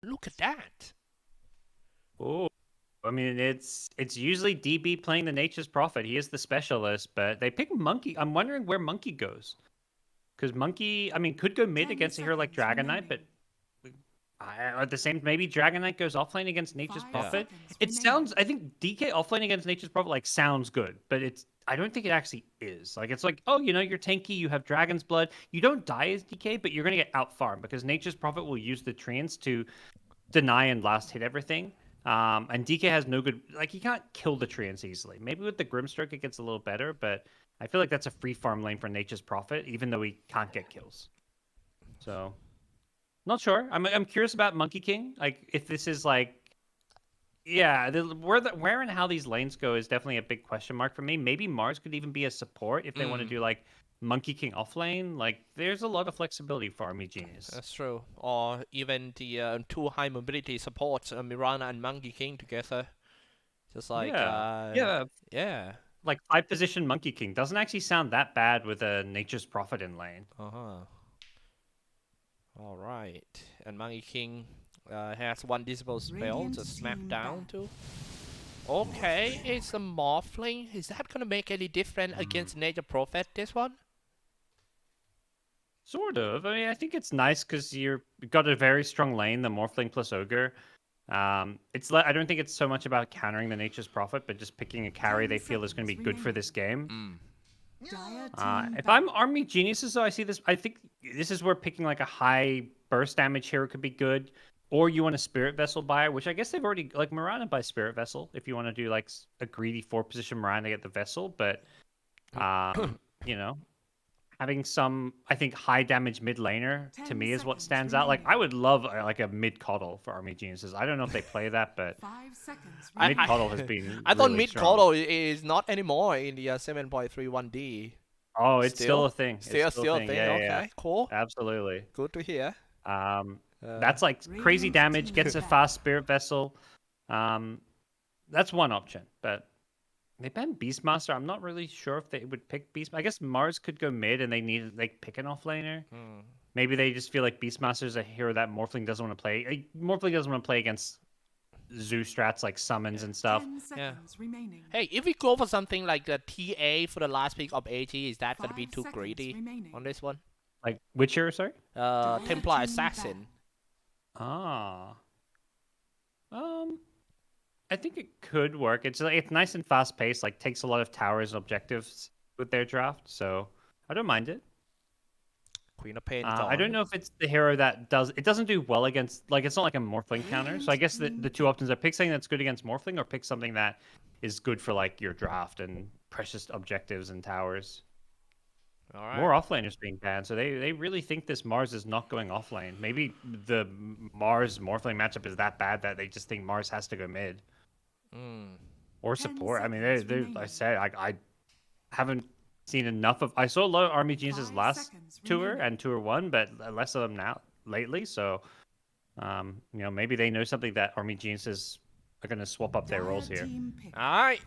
Look at that. Oh, I mean, it's usually DB playing the Nature's Prophet. He is the specialist, but they pick Monkey. I'm wondering where Monkey goes. Because Monkey, I mean, could go mid 10 against a hero like seconds Dragon Knight, but remaining. at the same, maybe Dragon Knight goes offlane against Nature's 5 Yeah. Prophet. seconds It remaining. sounds, I think DK offlane against Nature's Prophet like sounds good, but I don't think it actually is. Like it's like, oh, you're tanky, you have Dragon's Blood, you don't die as DK, but you're gonna get out farmed because Nature's Prophet will use the treants to deny and last hit everything. And DK has no good, like he can't kill the treants easily. Maybe with the Grimstroke it gets a little better, but I feel like that's a free farm lane for Nature's Prophet, even though he can't get kills. So not sure. I'm curious about Monkey King. Like if this is like, yeah, where and how these lanes go is definitely a big question mark for me. Maybe Mars could even be a support if they want to Mm, do like Monkey King off lane. Like there's a lot of flexibility for Army Genius. that's true. Or even the two high mobility supports, Mirana and Monkey King together. Just like, Yeah, yeah, yeah. like 5 position Monkey King doesn't actually sound that bad with a Nature's Prophet in lane. Uh-huh. All right. And Monkey King has one disable spell to Radiant smack team down ban. to. Okay, it's a Morphling. Is that gonna make any difference against Nature Prophet, this one? Sort of. I mean, I think it's nice because you've got a very strong lane, the Morphling plus Ogre. I don't think it's so much about countering the Nature's Prophet, but just picking a carry 10 they feel is going to seconds be good for this remaining. game. Mm. Dire team If I'm ban. Army Geniuses, though, I see this. I think this is where picking like a high burst damage hero could be good, or you want a Spirit Vessel buyer, which I guess they've already like Mirana buys Spirit Vessel if you want to do like a greedy 4 position Mirana to get the vessel. But you know, having some, I think, high damage mid laner to 10 me is what seconds stands out. Like remaining. I would love like a mid coddle for Army Geniuses. I don't know if they play that, but 5 seconds I, mid I remaining. coddle has been I thought really mid strong. Kodo is not anymore in the 7.31D. Oh, it's still Still? a thing. It's Still, still a still a thing. thing. Yeah, yeah, yeah. Okay, cool. Absolutely. Good to hear. Um, Uh, that's like crazy Radiant damage, team gets a ban. fast spirit vessel. Um, that's one option, but they banned Beastmaster. I'm not really sure if they would pick Beast. I guess Mars could go mid, and they need like pick an offlaner. hmm. Maybe they just feel like Beastmaster is a hero that Morphling doesn't want to play. Morphling doesn't want to play against Zoo strats like Yeah. summons and stuff. 10 Yeah. seconds remaining. Hey, if we go for something like the TA for the last pick of AG, is that gonna be 5 too seconds greedy on remaining. this one? Like which hero? Sorry. Dire Templar team ban. Assassin. Ah. Um. I think it could work. It's nice and fast paced. Like takes a lot of towers and objectives with their draft, so I don't mind it. Queen of Pain I don't gone. know if it's the hero that does. It doesn't do well against. Like it's not like a Morphling counter. So I Radiant guess the team two pick. options are pick something that's good against Morphling, or pick something that is good for like your draft and precious objectives and towers. All right. More offlaners being banned, so they really think this Mars is not going offlane. Maybe the Mars Morphling matchup is that bad that they just think Mars has to go mid Mm. or 10 support. I mean, seconds I remaining. said I haven't seen enough of. I saw a lot of Army Geniuses 5 last seconds tour remaining. and tour one, but less of them now lately. So, maybe they know something that Army Geniuses are going to swap up their Dire roles here. team pick. All right.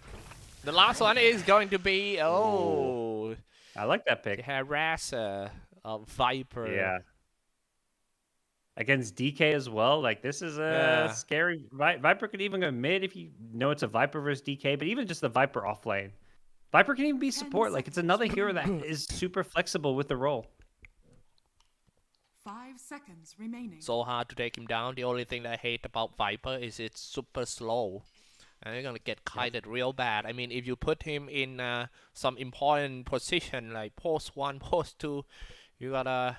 The last one is going to be Ooh, I like that the pick. Harasser of Viper. Yeah, against DK as well. Like this is a Yeah. scary. Viper could even go mid if you know it's a Viper versus DK, but even just the Viper off lane. Viper can even be 10 support. Like it's seconds another hero that remaining. is super flexible with the role. 5 seconds remaining. So hard to take him down. The only thing that I hate about Viper is it's super slow. And you're gonna get Yep. kited real bad. I mean, if you put him in some important position like post one, post two, you gotta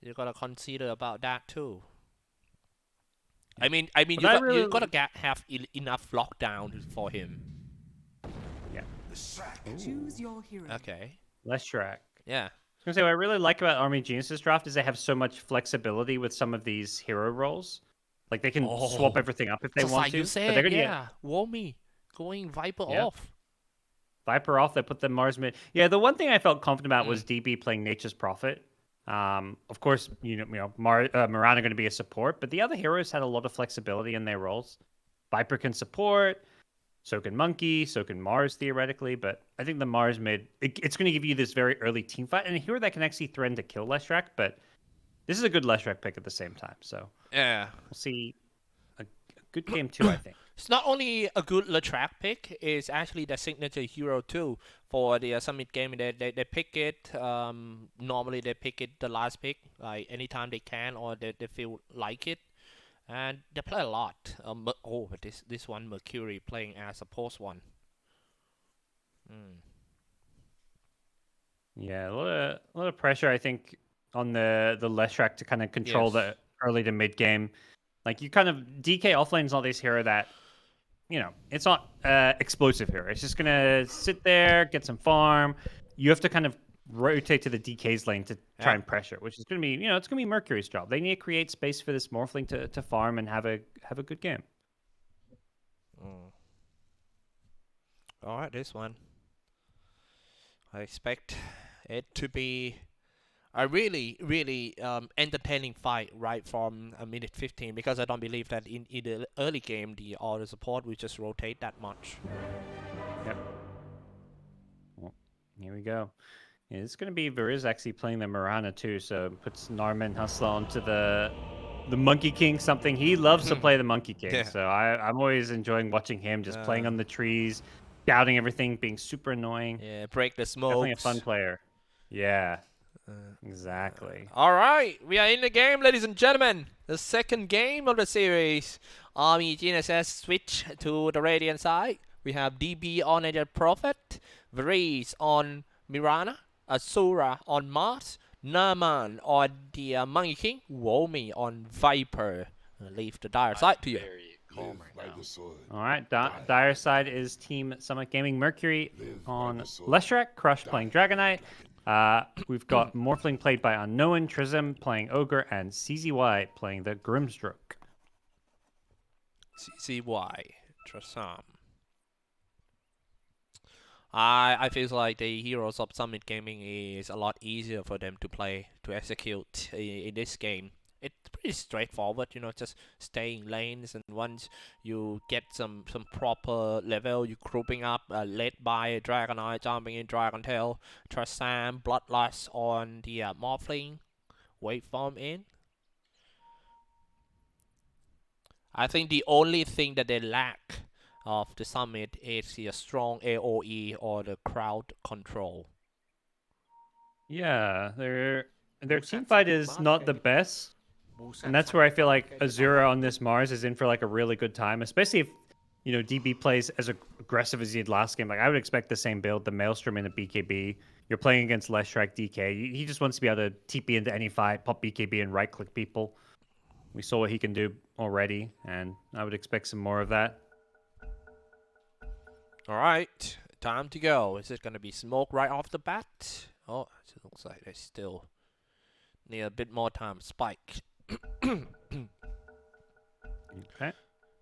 you gotta consider about that too. Yeah. I mean, But I you really, gotta have enough lockdown for him. yeah. Choose Ooh, your hero. Okay. less Shrek. Yeah. I was gonna say what I really like about Army Geniuses draft is they have so much flexibility with some of these hero roles. Like they can swap Oh, everything up if they just want like you to, but they're said, gonna get yeah. Womi going Viper yeah. off. Viper off. They put the Mars mid. Yeah, the one thing I felt confident about Mm. was DB playing Nature's Prophet. Of course, Mirana going to be a support, but the other heroes had a lot of flexibility in their roles. Viper can support, so can Monkey, so can Mars theoretically, but I think the Mars mid it's going to give you this very early team fight and a hero that can actually threaten to kill Leshrac, but This is a good Leshrac pick at the same time. So Yeah. we'll see a good game too, I think. It's not only a good Lechrac pick, it's actually the signature hero too for the Summit game. They pick it, normally they pick it the last pick, like anytime they can or they feel like it. And they play a lot. But this one, Mercury playing as a post one. Yeah, a lot of pressure, I think, on the Leshrac to kind of control Yes. the early to mid game. Like you kind of DK offlane's not this hero that, it's not explosive hero. It's just gonna sit there, get some farm. You have to kind of rotate to the DK's lane to try and pressure, which is gonna be, it's gonna be Mercury's job. They need to create space for this Morphling to farm and have a good game. All right, this one. I expect it to be a really, really entertaining fight right from a minute 15, because I don't believe that in the early game the auto support will just rotate that much. Yep. Well, here we go. Yeah, it's going to be Veriz actually playing the Mirana too, so puts Narman Hustler onto the Monkey King, something he loves to play the Monkey King. Yeah. So I'm always enjoying watching him just playing on the trees, scouting everything, being super annoying. Yeah, break the smoke. Definitely a fun player. Yeah. Exactly. All right, we are in the game, ladies and gentlemen. The second game of the series. Army GNSS switch to the Radiant side. We have DB on Nature Prophet, Veriz on Mirana, Asura on Mars, Naaman on the Monkey King, Womi on Viper. I'll leave the dire side to you. Very calm right now. All right, Dire side is Team Summit Gaming. Mercury on Leshrac, Crush playing Dragonite. We've got Morphling played by Unknown, Trism playing Ogre, and CZY playing the Grimstroke. CCY, Trasam. I feel like the heroes of Summit Gaming is a lot easier for them to play, to execute in this game. It's pretty straightforward, just stay in lanes, and once you get some proper level, you grouping up, led by Dragonite, jumping in Dragon Tail, Trasam, Bloodlust on the Morphling, waveform in. I think the only thing that they lack of the Summit is the strong AoE or the crowd control. Yeah, their team fight is not the best. And that's where I feel like Azura on this Mars is in for like a really good time, especially if, DB plays as aggressive as he did last game. Like I would expect the same build, the Maelstrom in the BKB. You're playing against Leshrac DK. He just wants to be able to TP into any fight, pop BKB and right-click people. We saw what he can do already, and I would expect some more of that. All right, time to go. Is it going to be smoke right off the bat? Oh, it looks like they still need a bit more time. Spike. Okay.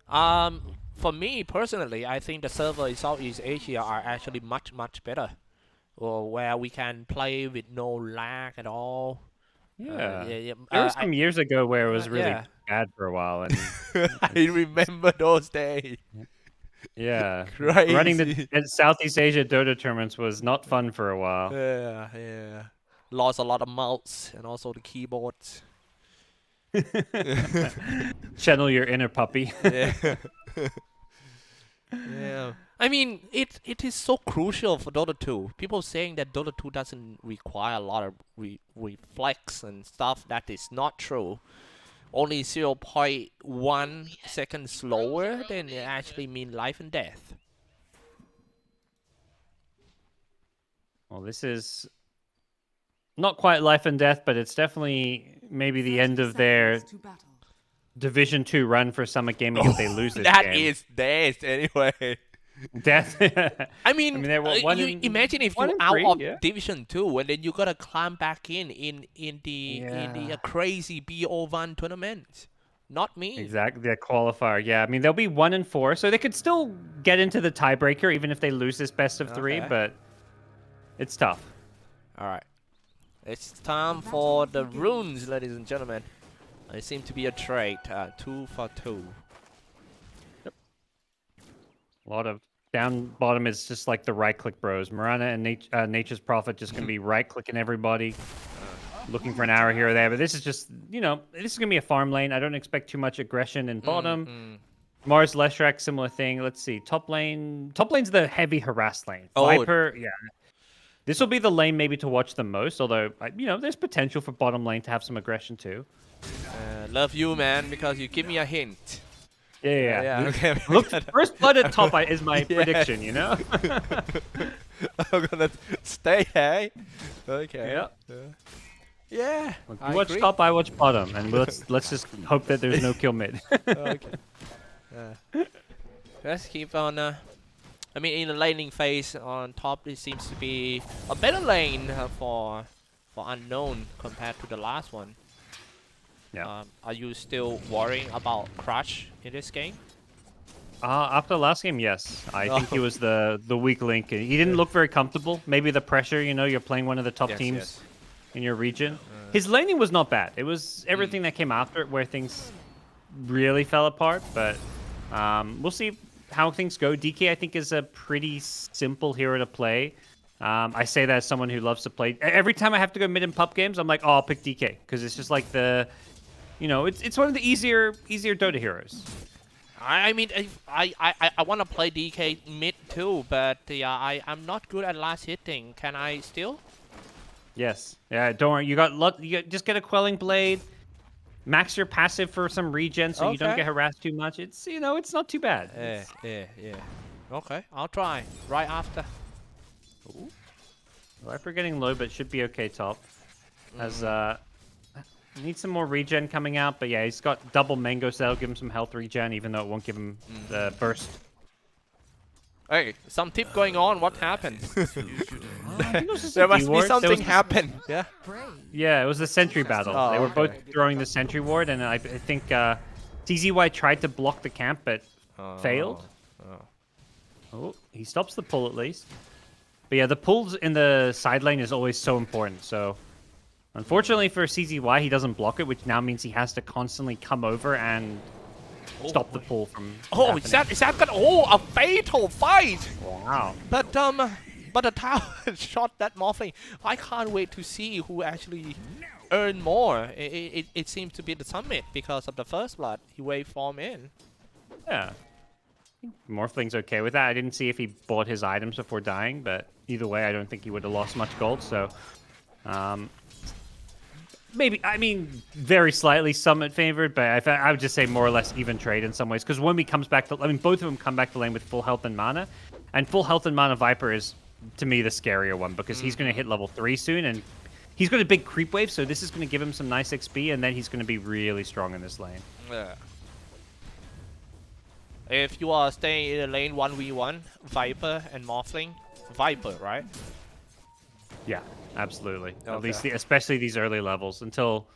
For me personally, I think the server in Southeast Asia are actually much better, where we can play with no lag at all. Yeah. There There was some years ago where it was really bad for a while, and I remember those days. yeah, Crazy. running the Southeast Asia Dota tournaments was not fun for a while. Yeah. Lost a lot of mouse and also the keyboards. Channel your inner puppy. Yeah. Yeah. I mean, it is so crucial for Dota 2. People saying that Dota 2 doesn't require a lot of reflex and stuff. That is not true. Only 0.1 second slower than it actually mean life and death. Well, this is not quite life and death, but it's definitely maybe the end of their To battle. Division 2 run for Summit Gaming if they lose this That game. is death anyway. Death. I mean, they were imagine if one you're in out three, of yeah. Division 2 and then you gotta climb back in the crazy BO1 tournament. Not me. Exactly, the qualifier. Yeah, I mean they'll be 1 and 4, so they could still get into the tiebreaker even if they lose this best of 3. Okay. But it's tough. All right, it's time for the runes, ladies and gentlemen. It seems to be a trade. 2 for 2. A lot of down bottom is just like the right click bros. Mirana and Nature's Prophet just gonna be right clicking everybody. looking for an arrow here or there, but this is just, this is going to be a farm lane. I don't expect too much aggression in bottom. Mars, Leshrac, similar thing. Let's see. Top lane. Top lane's the heavy harass lane. Oh. Viper, yeah. This will be the lane maybe to watch the most, although, there's potential for bottom lane to have some aggression too. Love you, man, because you give me a hint. Yeah. Okay. Look, first blood at top is my prediction, I'm gonna stay, hey? Okay. Yeah. Yeah. You watch top, I watch bottom, and let's just hope that there's no kill mid. Okay. Let's keep on. I mean, in the laning phase on top, it seems to be a better lane for unknown compared to the last one. Yeah. Are you still worrying about Crush in this game? After the last game, yes. I think he was the weak link. He didn't look very comfortable. Maybe the pressure, you're playing one of the top teams in your region. His laning was not bad. It was everything that came after it where things really fell apart. But we'll see how things go. DK, I think, is a pretty simple hero to play. I say that as someone who loves to play. Every time I have to go mid in pup games, I'm like, oh, I'll pick DK. Because it's just like it's one of the easier Dota heroes. I mean, I want to play DK mid too, but I'm not good at last hitting. Can I still? Yes. Yeah. Don't worry. You just get a quelling blade. Max your passive for some regen, so you don't get harassed too much. It's it's not too bad. Yeah. Okay, I'll try right after. Ooh. Viper getting low, but should be okay top. As needs some more regen coming out, but yeah, he's got double mango, so that'll give him some health regen, even though it won't give him the burst. Hey, some tip going on. What happened? There must be something happen. Yeah. Yeah, it was the sentry battle. They were both throwing the sentry ward, and I think TZY tried to block the camp, but failed. Oh, he stops the pull at least. But yeah, the pulls in the side lane is always so important. So, unfortunately for CZY, he doesn't block it, which now means he has to constantly come over and stop the pull from. Oh, is that a fatal fight? Wow. But the tower shot that Morphling. I can't wait to see who actually earned more. It seems to be the Summit because of the first blood. He waveform in. Yeah. Morphling's okay with that. I didn't see if he bought his items before dying, but either way, I don't think he would have lost much gold. So, maybe, I mean, very slightly Summit favored, but I would just say more or less even trade in some ways. Because when he comes back to, both of them come back to lane with full health and mana, and full health and mana Viper is, to me, the scarier one because he's going to hit level 3 soon, and he's got a big creep wave, so this is going to give him some nice XP, and then he's going to be really strong in this lane. Yeah. If you are staying in the lane 1v1, Viper and Morphling, Viper, right? Yeah, absolutely. Okay. At least, especially these early levels. Until,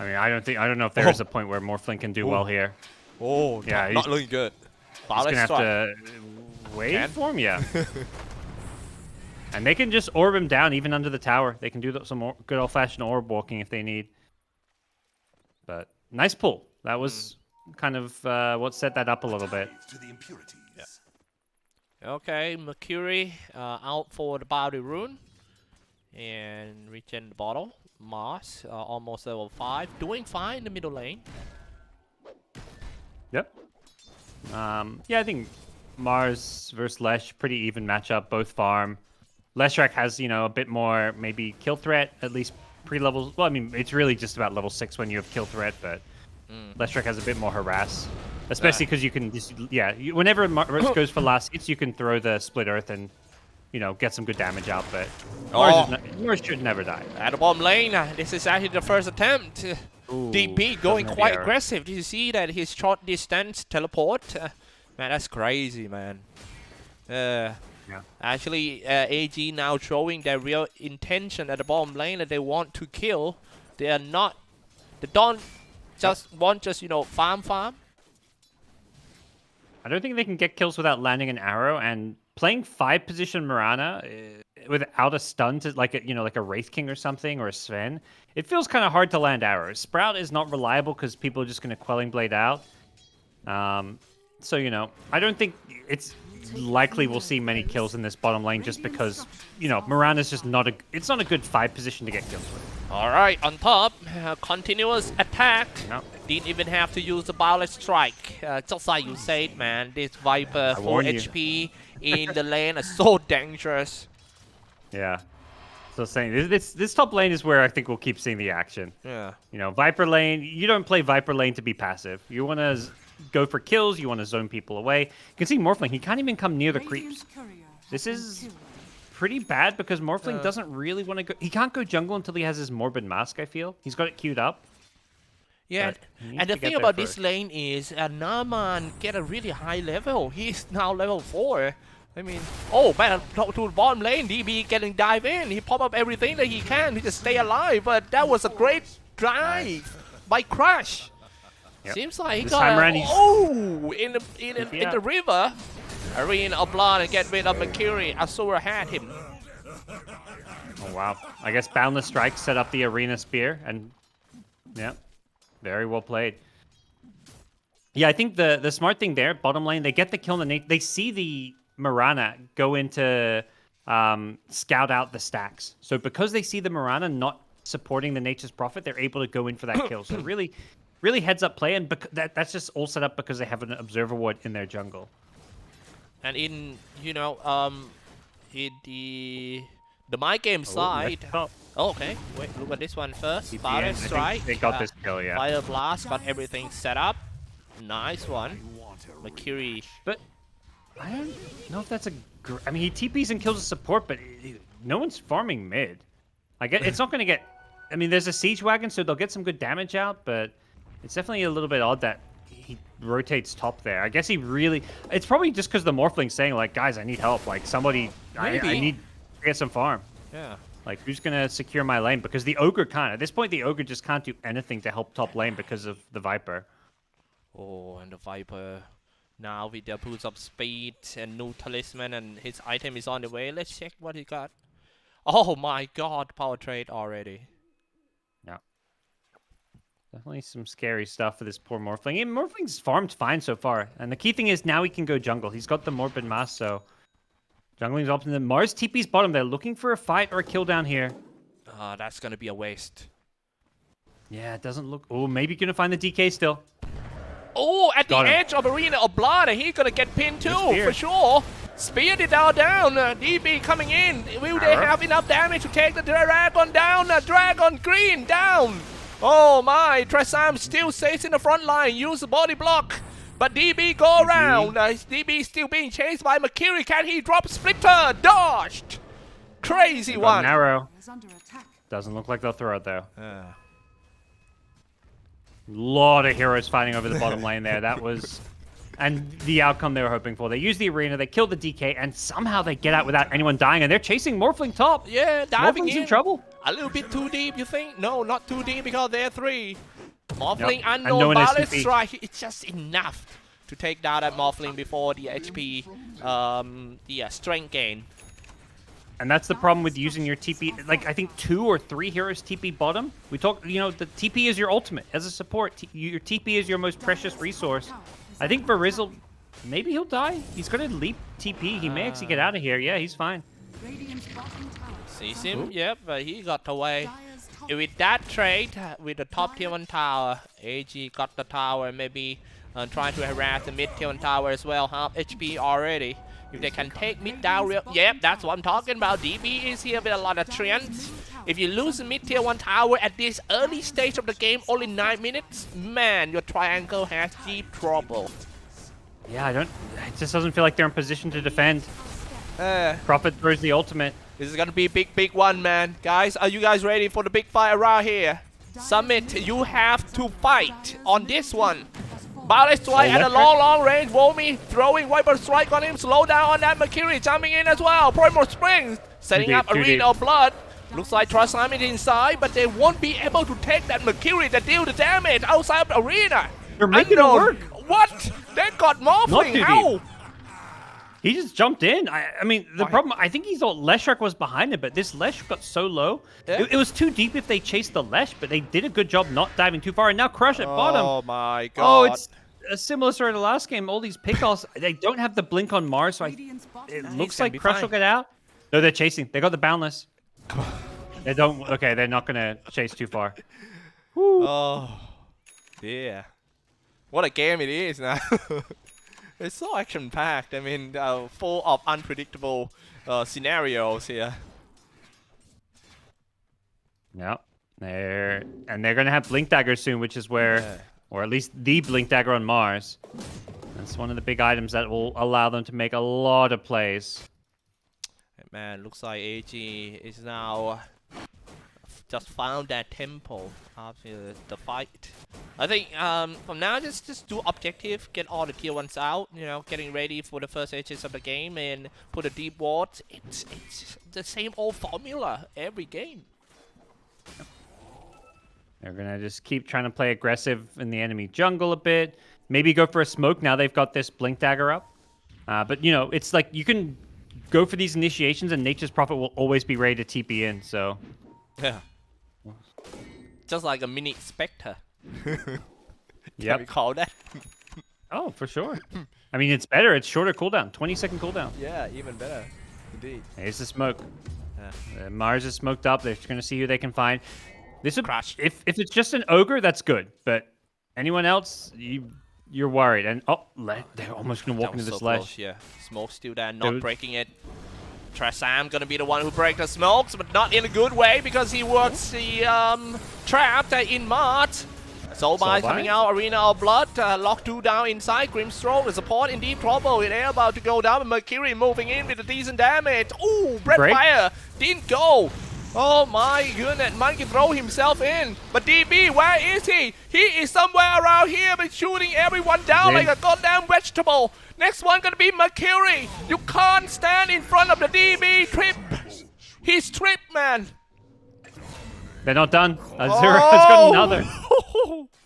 I don't know if there is a point where Morphling can do well here. Oh, yeah, not looking good. He's gonna have to wait for him, yeah. And they can just orb him down even under the tower. They can do some good old-fashioned orb walking if they need. But nice pull. That was kind of what set that up a little bit. Okay, Mercury out for the Bounty Rune. And regen the bottle. Mars, almost level 5. Doing fine in the middle lane. Yep. Yeah, I think Mars versus Lesh, pretty even matchup. Both farm. Leshrac has, a bit more maybe kill threat, at least pre-levels. Well, I mean, it's really just about level 6 when you have kill threat, but Leshrac has a bit more harass. Especially because you can just, whenever Mars goes for last hits, you can throw the split earth and, get some good damage out, but Mars should never die. At the bottom lane, this is actually the first attempt. Ooh, DP going quite aggressive. Did you see that his short distance teleport? Man, that's crazy, man. Actually, AG now showing their real intention at the bottom lane that they want to kill. They don't just want farm. I don't think they can get kills without landing an arrow, and playing 5 position Mirana without a stun to like a Wraith King or something or a Sven, it feels kind of hard to land arrows. Sprout is not reliable because people are just going to Quelling Blade out. So, you know, I don't think it's likely we'll see many kills in this bottom lane just because, you know, Mirana's just not it's not a good 5 position to get kills with. Alright, on top, continuous attack. No. Didn't even have to use the Boundless Strike. Just like you said, man, this Viper 4 warned you. HP in the lane is so dangerous. Yeah. So saying this top lane is where I think we'll keep seeing the action. Yeah. You know, Viper lane, you don't play Viper lane to be passive. You want to go for kills, you want to zone people away. You can see Morphling, he can't even come near the creeps. This is pretty bad because Morphling doesn't really want to go. He can't go jungle until he has his Morbid Mask, I feel. He's got it queued up. Yeah, and the thing about this lane is Naman get a really high level. He's now level 4. I mean, oh, man, to the bottom lane, DB getting dive in. He pop up everything that he can to just stay alive, but that was a great drive by Crush. Yep. Seems like he This got time a, around he's- oh, in the river. Arena of Blood and get rid of Mercury. Asura had him. Oh, wow. I guess Boundless Strike set up the Arena Spear, and yeah, very well played. Yeah, I think the smart thing there, bottom lane, they get the kill in the they see the Mirana go into scout out the stacks. So because they see the Mirana not supporting the Nature's Prophet, they're able to go in for that kill. So really heads up play, and that's just all set up because they have an Observer Ward in their jungle. And in, you know, in the my game side. Oh, okay. Wait, look at this one first. Fire Strike. They got this kill, yeah. Fire Blast, got everything set up. Nice one. Mercury. But I don't know if that's a. I mean, he TPs and kills a support, but no one's farming mid. It's not going to get. I mean, there's a siege wagon, so they'll get some good damage out, but it's definitely a little bit odd that he rotates top there. I guess he really. It's probably just because the Morphling's saying, like, guys, I need help. Like, somebody. I need to get some farm. Yeah. Like, who's going to secure my lane? Because the Ogre can't. At this point, the Ogre just can't do anything to help top lane because of the Viper. Oh, and the Viper. Now with the boost of speed and new talisman, and his item is on the way. Let's check what he got. Oh my god, power trade already. Yeah. Definitely some scary stuff for this poor Morphling. And Morphling's farmed fine so far. And the key thing is now he can go jungle. He's got the Morbid Mask, so jungling's up in the Mars TP's bottom. They're looking for a fight or a kill down here. That's gonna be a waste. Yeah, it doesn't look. Oh, maybe gonna find the DK still. Oh, at the edge of Arena of Blood, and he's gonna get pinned too, for sure. Speared it down. DB coming in. Will they have enough damage to take the Dragon down? Dragon Green down. Oh my, Tresam still stays in the front line. Use the body block. But DB go around. DB still being chased by Mercury. Can he drop Splitter? Dodged. Crazy one. Narrow. Is under attack. Doesn't look like they'll throw it though. Lot of heroes fighting over the bottom lane there. That was, and the outcome they were hoping for. They use the arena, they kill the DK, and somehow they get out without anyone dying. And they're chasing Morphling top. Yeah, diving Morphling's in trouble. A little bit too deep, you think? No, not too deep because they're 3. Morphling Yep. unknown balance SCP. strike. It's just enough to take down that Morphling before the HP, strength gain. And that's the problem with using your TP. Like, I think 2 or 3 heroes TP bottom. We talk, you know, the TP is your ultimate. As a support, your TP is your most precious resource. I think for Rizzle, maybe he'll die. He's going to leap TP. He may actually get out of here. Yeah, he's fine. Radiant's bottom tower. Sees him, yep, but he got away. Dire's top With that trade, with the top tier 1 tower, AG got the tower, maybe trying to harass the mid tier 1 tower as well. Half HP already. If they can take mid down real, yep, that's what I'm talking about. DB is here with a lot of trends. If you lose the mid tier 1 tower at this early stage of the game, only 9 minutes, man, your triangle has deep trouble. Yeah, it just doesn't feel like they're in position to defend. Prophet throws the ultimate. This is gonna be a big one, man. Guys, are you guys ready for the big fight around here? Summit, you have to fight on this one. Ballet Strike at a long range. Womi throwing Viper Strike on him. Slow down on that Mercury. Jumping in as well. Primo Springs setting up Arena of Blood. Looks like Trust Army inside, but they won't be able to take that Mercury to deal the damage outside of the arena. They're making it work. What? They got Morphling. How? He just jumped in. I mean, the problem, I think he thought Leshrac was behind him, but this Lesh got so low. Yeah. It was too deep if they chased the Lesh, but they did a good job not diving too far. And now Crush at bottom. Oh my god. Oh, a similar story to last game. All these pickoffs, they don't have the blink on Mars, so Radiant's bottom it tower looks gonna like be Crush will fine. get out. No, they're chasing. They got the boundless. They don't. Okay, they're not gonna chase too far. Oh, yeah. What a game it is now. It's so action-packed. I mean, full of unpredictable scenarios here. Yep. They're gonna have blink daggers soon, which is where, Yeah. or at least the blink dagger on Mars. That's one of the big items that will allow them to make a lot of plays. Man, looks like AG is now just found that tempo after the fight. I think from now just do objective, get all the tier 1s out, you know, getting ready for the first edges of the game and put a deep ward. It's the same old formula every game. They're gonna just keep trying to play aggressive in the enemy jungle a bit. Maybe go for a smoke now they've got this blink dagger up. But you know, it's like you can go for these initiations and Nature's Prophet will always be ready to TP in, so. Yeah. Just like a mini Spectre. Can Yep. we call that? Oh, for sure. I mean, it's better. It's shorter cooldown. 20-second cooldown. Yeah, even better. Indeed. Here's the smoke. Yeah. Mars is smoked up. They're going to see who they can find. This would, Crash. if it's just an ogre, that's good. But anyone else, you're worried. And they're almost going to walk That was into this so ledge. close, yeah. Smoke still there, not Dude. breaking it. Trasam gonna be the one who breaks the smokes, but not in a good way because he was the trapped in Mart. Soulbind coming out, Arena of Blood, lock 2 down inside, Grimstroke, the support in deep trouble, they're about to go down, and Mercury moving in with a decent damage. Ooh, Breadfire didn't go. Oh my goodness, Monkey throw himself in. But DB, where is he? He is somewhere around here, but shooting everyone down like a goddamn vegetable. Next one gonna be Mercury. You can't stand in front of the DB trip. He's tripped, man. They're not done. Azura has got another.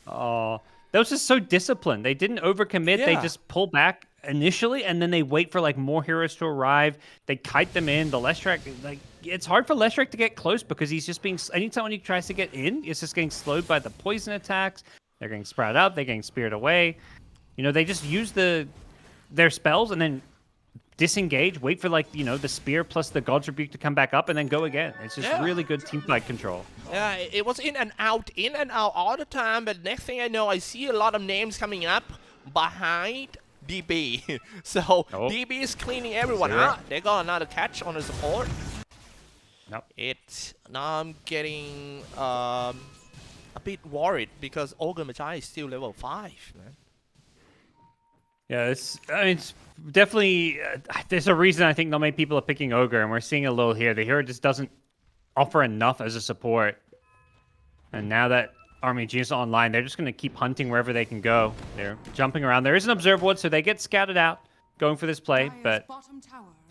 Oh, that was just so disciplined. They didn't overcommit. They Yeah. just pull back initially, and then they wait for like more heroes to arrive. They kite them in. The Leshrac, like, it's hard for Leshrac to get close because he's just being. Anytime he tries to get in, it's just getting slowed by the poison attacks. They're getting spread out. They're getting speared away. You know, they just use their spells and then disengage. Wait for like the spear plus the God's Rebuke to come back up, and then go again. It's just really good team fight control. Yeah, it was in and out all the time, but next thing I know, I see a lot of names coming up behind DB. So DB is cleaning everyone out. They got another catch on the support. Nope. Now I'm getting a bit worried because Ogre Magi is still level 5, man. Yeah, it's definitely there's a reason I think not many people are picking Ogre, and we're seeing a little here. The hero just doesn't offer enough as a support. And now that Army Genius is online, they're just going to keep hunting wherever they can go. They're jumping around. There is an Observe Wood, so they get scouted out going for this play, but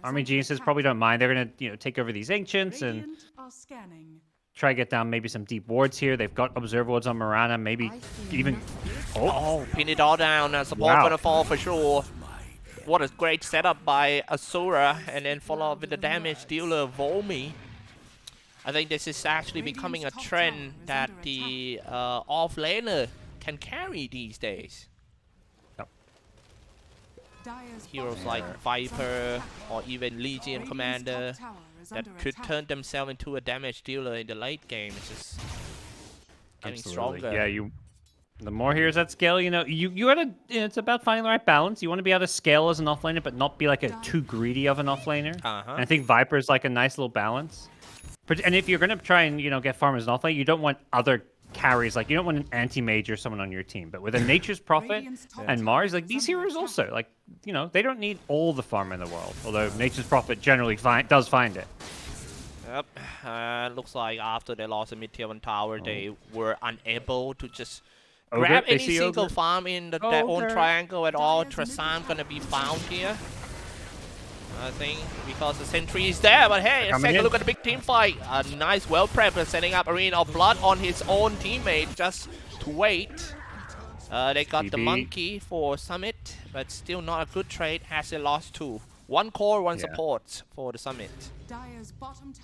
Army Geniuses probably don't mind. They're going to take over these Ancients and try to get down maybe some deep wards here. They've got Observe Wards on Mirana, maybe even... Oh, pin it all down. Support gonna fall for sure. What a great setup by Asura, and then follow up with the damage dealer Volmi. I think this is actually becoming a trend that the off-laner can carry these days. Yep. Heroes like Viper or even Legion Commander that could turn themselves into a damage dealer in the late game. It's just getting stronger. Yeah, the more heroes at scale, you gotta. It's about finding the right balance. You want to be able to scale as an offlaner, but not be like too greedy of an offlaner. And I think Viper is like a nice little balance. And if you're gonna try and get farm as an offlaner, you don't want other carries. Like you don't want an anti-mage or someone on your team. But with a Nature's Prophet and Mars, like these heroes also, like they don't need all the farm in the world. Although Nature's Prophet generally does find it. Yep. Looks like after they lost the mid-tier 1 tower, they were unable to just grab any single farm in their own triangle at all. Trasam gonna be found here, I think, because the sentry is there. But hey, let's take a look at the big team fight. A nice well prepped setting up Arena of Blood on his own teammate just to wait. They got the monkey for Summit, but still not a good trade as they lost 2. 1 core, 1 support for the Summit. I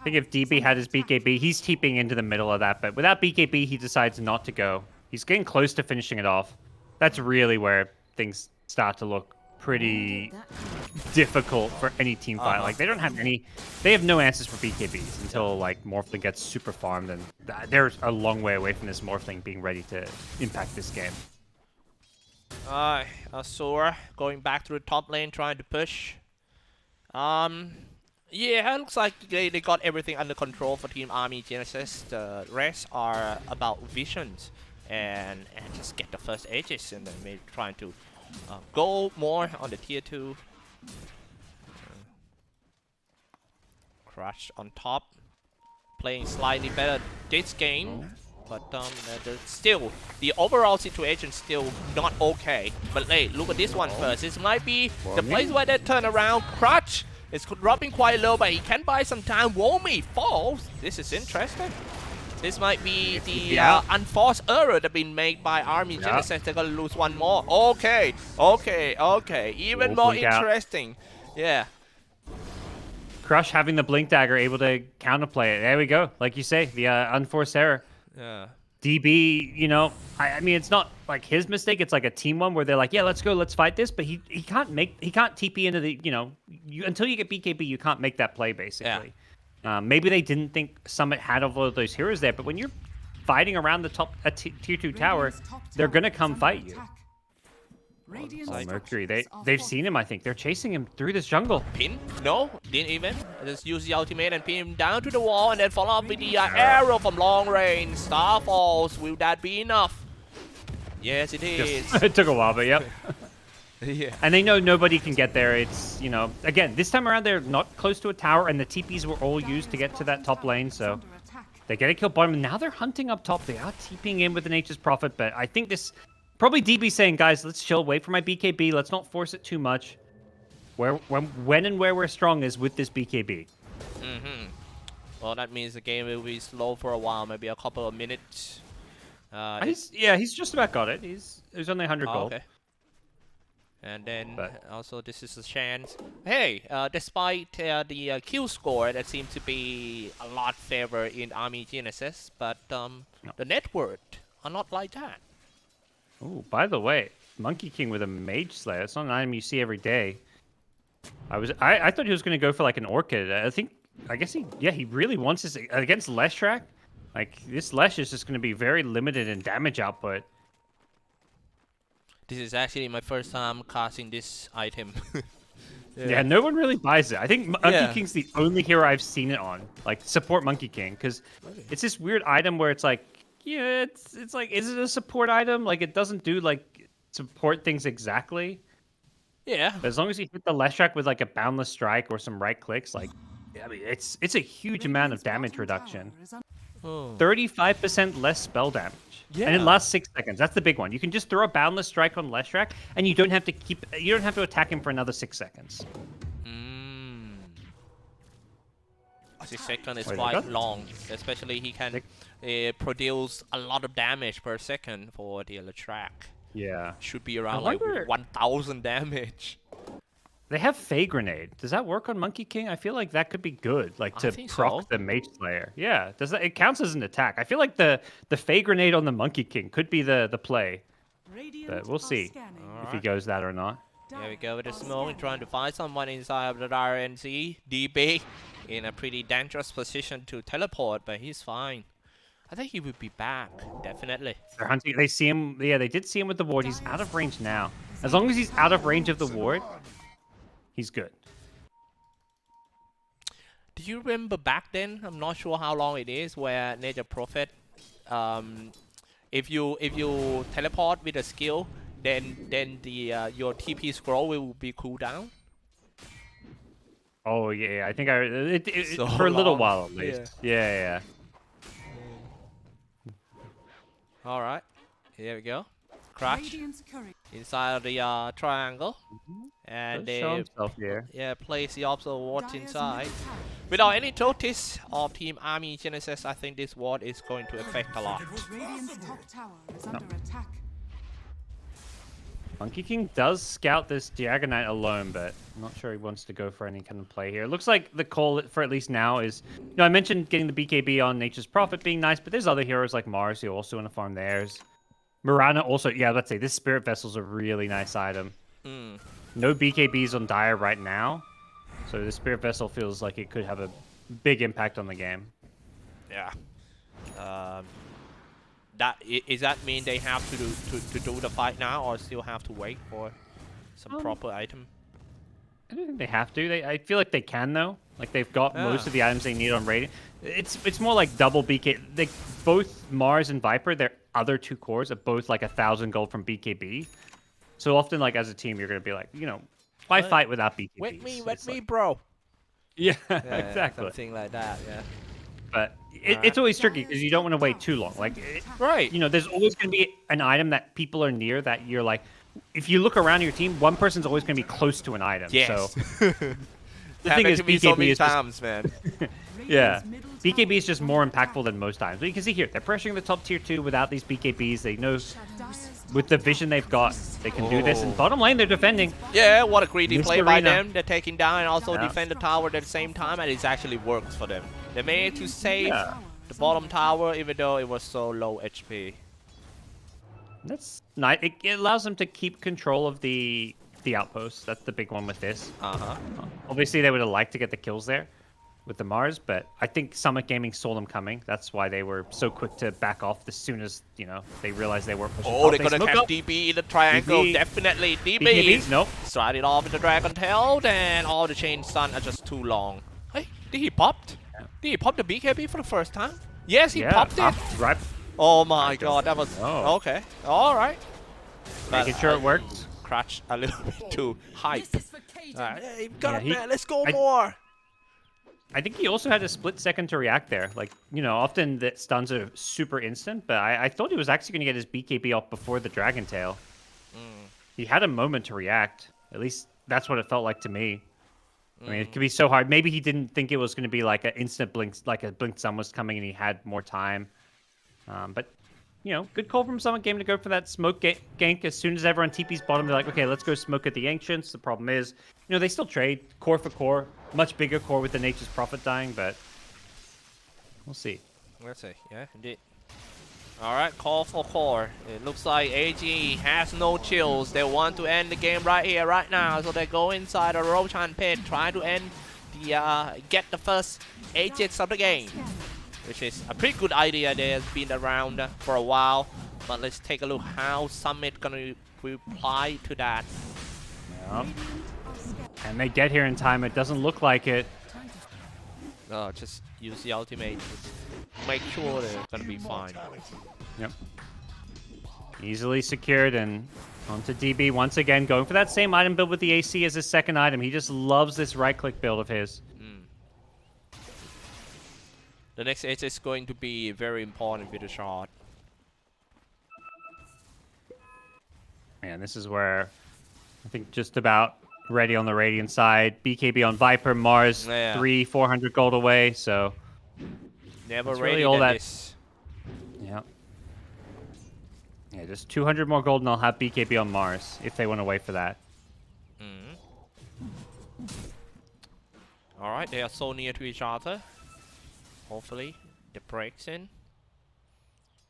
think if DB had his BKB, he's TPing into the middle of that. But without BKB, he decides not to go. He's getting close to finishing it off. That's really where things start to look pretty difficult for any team fight. Like they don't have any, they have no answers for BKBs until like Morphling gets super farmed, and they're a long way away from this Morphling being ready to impact this game. Sora going back to the top lane, trying to push. Yeah, it looks like they got everything under control for Team Army Genesis. The rest are about visions and just get the first edges, and then maybe trying to go more on the tier 2. Crush on top, playing slightly better this game, but still the overall situation still not okay. But hey, look at this one first. This might be the place where they turn around. Crush is dropping quite low, but he can buy some time. Womi falls. This is interesting. This might be the unforced error that been made by Army Genesis. They're gonna lose one more. Okay. Even more interesting. Yeah. Crush having the Blink Dagger, able to counterplay it. There we go. Like you say, the unforced error. Yeah. DB, you know, I mean, it's not like his mistake. It's like a team one where they're like, yeah, let's go, let's fight this. But he can't TP into the, you know, until you get BKB, you can't make that play basically. Yeah. Maybe they didn't think Summit had all of those heroes there, but when you're fighting around the top tier 2 tower, they're gonna come fight you. Oh, Mercury, they've seen him. I think they're chasing him through this jungle. Pin? No, didn't even. Just use the ultimate and pin him down to the wall, and then follow up with the arrow from long range. Star falls. Will that be enough? Yes, it is. It took a while, but yep. Yeah. And they know nobody can get there. It's, you know, again, this time around they're not close to a tower, and the TPs were all used to get to that top lane, so they get a kill bottom, and now they're hunting up top. They are TPing in with the Nature's Prophet, but I think this. Probably DB saying, guys, let's chill, wait for my BKB, let's not force it too much. When and where we're strong is with this BKB. Well, that means the game will be slow for a while, maybe a couple of minutes. He's just about got it. He's only 100 gold. Okay. And then also this is a chance. Hey, despite the kill score that seems to be a lot favor in Army Genesis, but the net worth are not like that. Oh, by the way, Monkey King with a Mage Slayer. It's not an item you see every day. I thought he was going to go for like an Orchid. I guess he really wants this against Leshrac. Like this Lesh is just going to be very limited in damage output. This is actually my first time casting this item. Yeah, no one really buys it. I think Monkey King's the only hero I've seen it on. Like support Monkey King, because it's this weird item where it's like. Yeah, it's like, is it a support item? Like, it doesn't do, like, support things exactly. Yeah. But as long as you hit the Leshrac with, like, a Boundless Strike or some right clicks, like, I mean, it's a huge amount of damage reduction. 35% less spell damage. Yeah. And it lasts 6 seconds. That's the big one. You can just throw a Boundless Strike on Leshrac, and you don't have to attack him for another 6 seconds. 6 seconds is quite long, especially he can produce a lot of damage per second for the Leshrac. Yeah. Should be around like 1,000 damage. They have Fey Grenade. Does that work on Monkey King? I feel like that could be good, like to proc the Mage Slayer. Yeah, it counts as an attack. I feel like the Fey Grenade on the Monkey King could be the play. But we'll see if he goes that or not. There we go with the smoke, trying to find someone inside of the RNC. DB in a pretty dangerous position to teleport, but he's fine. I think he will be back, definitely. They're hunting. They see him. Yeah, they did see him with the ward. He's out of range now. As long as he's out of range of the ward, he's good. Do you remember back then? I'm not sure how long it is, where Nature's Prophet, if you teleport with a skill, then the your TP scroll will be cooldown. Oh yeah, I think for a little while at least. Yeah. All right, here we go. Crush inside of the triangle, and they place the observer ward inside. Without any notice of Team Army Genesis, I think this ward is going to affect a lot. Monkey King does scout this Diagonite alone, but I'm not sure he wants to go for any kind of play here. It looks like the call for at least now is, you know, I mentioned getting the BKB on Nature's Prophet being nice, but there's other heroes like Mars who also want to farm theirs. Mirana also, yeah, let's say this Spirit Vessel's a really nice item. Mm. No BKBs on Dire right now, so the Spirit Vessel feels like it could have a big impact on the game. Yeah. Is that mean they have to do the fight now, or still have to wait for some proper item? I don't think they have to. I feel like they can though. Like they've got most of the items they need on Radiant. It's more like double BK. Both Mars and Viper, their other two cores are both like 1,000 gold from BKB. So often, like as a team, you're gonna be like, why fight without BKB? Wet me, bro. Yeah, Yeah, exactly. Something like that. Yeah. But it's always tricky because you don't want to wait too long. Like, Right. There's always going to be an item that people are near that you're like, if you look around your team, one person's always going to be close to an item. Yes. So the thing is, BKB so many is times, man. yeah, BKB is just more impactful than most times. But you can see here, they're pressuring the top tier 2 without these BKBs. They know with the vision they've got, they can do this. And bottom lane, they're defending. Yeah, what a greedy play by Arena. them. They're taking down and also defend the tower at the same time, and it actually works for them. They managed to save the bottom tower even though it was so low HP. That's nice. It allows them to keep control of the outposts. That's the big one with this. Obviously, they would have liked to get the kills there with the Mars, but I think Summit Gaming saw them coming. That's why they were so quick to back off as soon as, they realized they weren't pushing. Oh, they're gonna catch DB in the triangle. DB. Definitely. DB. BKB? Nope. Started off with the Dragon Tail, and all the chain stun are just too long. Hey, did he popped? Did he pop the BKB for the first time? Yes, he popped it. Right. Oh my god, that was... Okay. Alright. Making sure it worked. Crutch a little bit too hype. Alright, hey, got Yeah, it, man. Let's go more. I think he also had a split second to react there. Like, often the stuns are super instant, but I thought he was actually going to get his BKB off before the Dragon Tail. He had a moment to react. At least that's what it felt like to me. I mean, it could be so hard. Maybe he didn't think it was going to be like an instant blink, like a blink stun was coming and he had more time. But, good call from Summit Game to go for that smoke gank. As soon as everyone TP's bottom, they're like, okay, let's go smoke at the Ancients. The problem is, they still trade core for core. Much bigger core with the Nature's Prophet dying, but we'll see. Let's see. Yeah, indeed. Alright, call for core. It looks like AG has no chills. They want to end the game right here, right now. So they go inside the Roshan pit, trying to end the get the first Aegis of the game. Which is a pretty good idea. They has been around for a while. But let's take a look how Summit gonna reply to that. Yep. And they get here in time. It doesn't look like it. Just use the ultimate. Just make sure they're gonna be fine. Yep. Easily secured and onto DB once again, going for that same item build with the AC as his second item. He just loves this right-click build of his. The next edge is going to be very important with the shot. Man, this is where I think just about ready on the Radiant side. BKB on Viper, Mars, 400 gold away, so... Never it's ready really all that. This. Yeah. Yeah, just 200 more gold and I'll have BKB on Mars if they want to wait for that. Alright, they are so near to each other. Hopefully, the breaks in.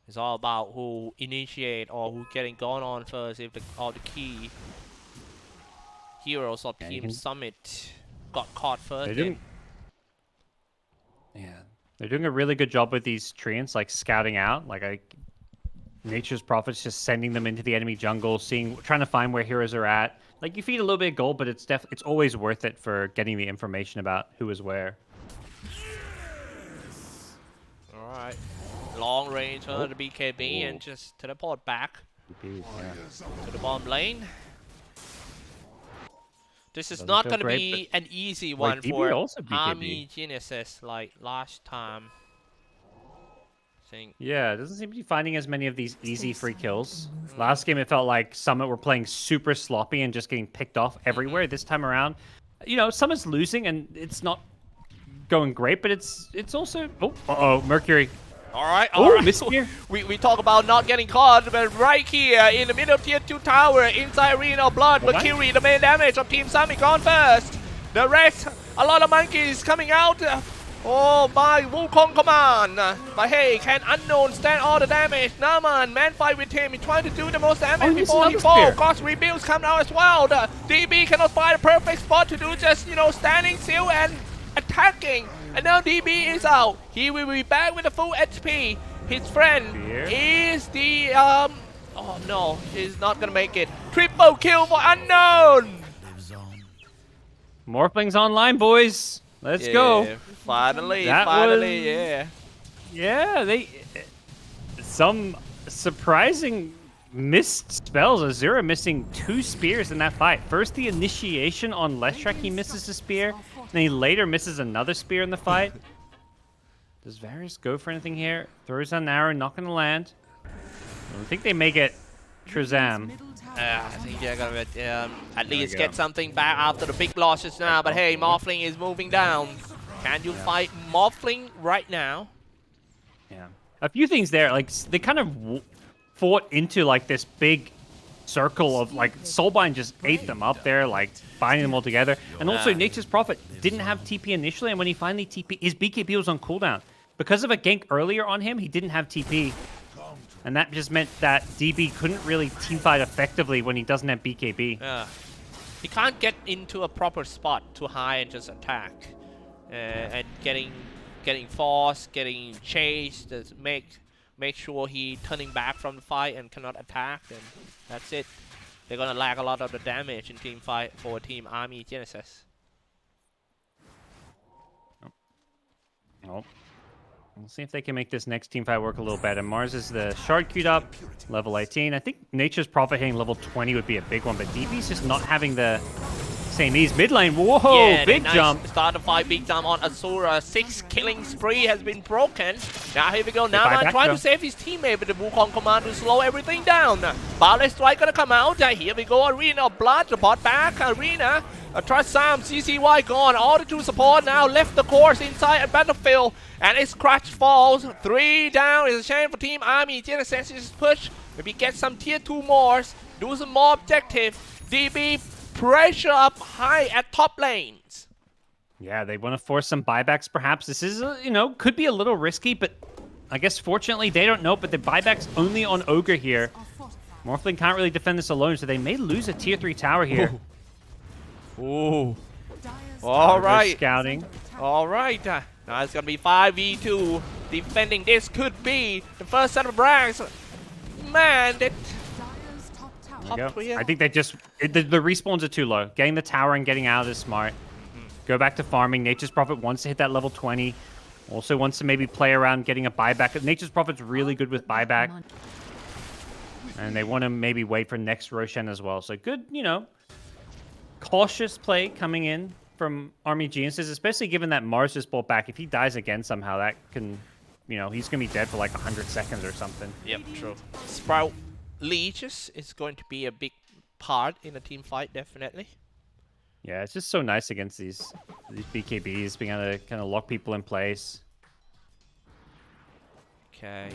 It's all about who initiate or who getting going on first. If all the key heroes of Team Summit got caught first. They're doing a really good job with these treants, like scouting out. Like Nature's Prophet's just sending them into the enemy jungle, trying to find where heroes are at. Like you feed a little bit of gold, but it's always worth it for getting the information about who is where. Alright. Long range on the BKB and just teleport back to the bottom lane. This is not going to be an easy one for Army Genesis like last time. Yeah, it doesn't seem to be finding as many of these easy free kills. Last game, it felt like Summit were playing super sloppy and just getting picked off everywhere. This time around, Summit's losing and it's not going great, but it's also... Oh, Mercury. Alright, we talk about not getting caught, but right here in the middle of tier 2 tower, inside Arena of Blood, Mercury, the main damage of Team Summit gone first. The rest, a lot of monkeys coming out. Oh my Wukong command! But hey, can Unknown stand all the damage? Nah man, man fight with him, he's trying to do the most damage before he falls. Ghost rebuilds come out as well. The DB cannot find a perfect spot to do just, you know, standing still and attacking. And now DB is out. He will be back with a full HP. His friend is the, oh no, he's not gonna make it. Triple kill for Unknown! Morphling's online, boys. Let's go. Finally, yeah. Yeah, some surprising missed spells. Azura missing 2 spears in that fight. First, the initiation on Leshrac, he misses a spear. Then he later misses another spear in the fight. Does Varus go for anything here? Throws out an arrow, not going to land. I think they may get Trezam. I think they're gonna at least get something back after the big losses now. But hey, Morphling is moving down. Can you fight Morphling right now? Yeah. A few things there. Like, they kind of fought into, like, this big circle of, like, Soulbind just ate them up there, like, binding them all together. And also, Nature's Prophet didn't have TP initially, and when he finally TP, his BKB was on cooldown. Because of a gank earlier on him, he didn't have TP. And that just meant that DB couldn't really teamfight effectively when he doesn't have BKB. Yeah. He can't get into a proper spot to hide and just attack. And getting forced, getting chased, make sure he turning back from the fight and cannot attack, and that's it. They're gonna lack a lot of the damage in team fight for Team Army Genesis. Oh. We'll see if they can make this next team fight work a little better. Mars is the shard queued up, level 18. I think Nature's Prophet hitting level 20 would be a big one, but DB's just not having the same ease. Mid lane, whoa, yeah, big nice jump. Start the fight, big jump on Azura. 6 killing spree has been broken. Now here we go. Now trying to save his teammate with the Wukong command to slow everything down. Ballet Strike gonna come out. Here we go. Arena of Blood, the bot back. Arena. Trezam, CCY gone. All the 2 support now left the course inside a battlefield. And it's Crutch falls. 3 down. It's a shame for Team Army Genesis. Just push. Maybe get some tier 2 mores. Do some more objective. DB pressure up high at top lanes. Yeah, they want to force some buybacks perhaps. This is, you know, could be a little risky, but I guess fortunately they don't know, but the buyback's only on Ogre here. Morphling can't really defend this alone, so they may lose a tier 3 tower here. Ooh. All right. Scouting. All right. Now it's going to be 5v2. Defending this could be the first set of brags. Man, that... I think they just... The respawns are too low. Getting the tower and getting out is smart. Go back to farming. Nature's Prophet wants to hit that level 20. Also wants to maybe play around getting a buyback. Nature's Prophet's really good with buyback. And they want to maybe wait for next Roshan as well. So good, you know, cautious play coming in from Army Genesis, especially given that Mars just bought back. If he dies again somehow, that can, you know, he's going to be dead for like 100 seconds or something. Yep, true. Sprout Leeches is going to be a big part in a team fight, definitely. Yeah, it's just so nice against these BKBs, being able to kind of lock people in place. Okay.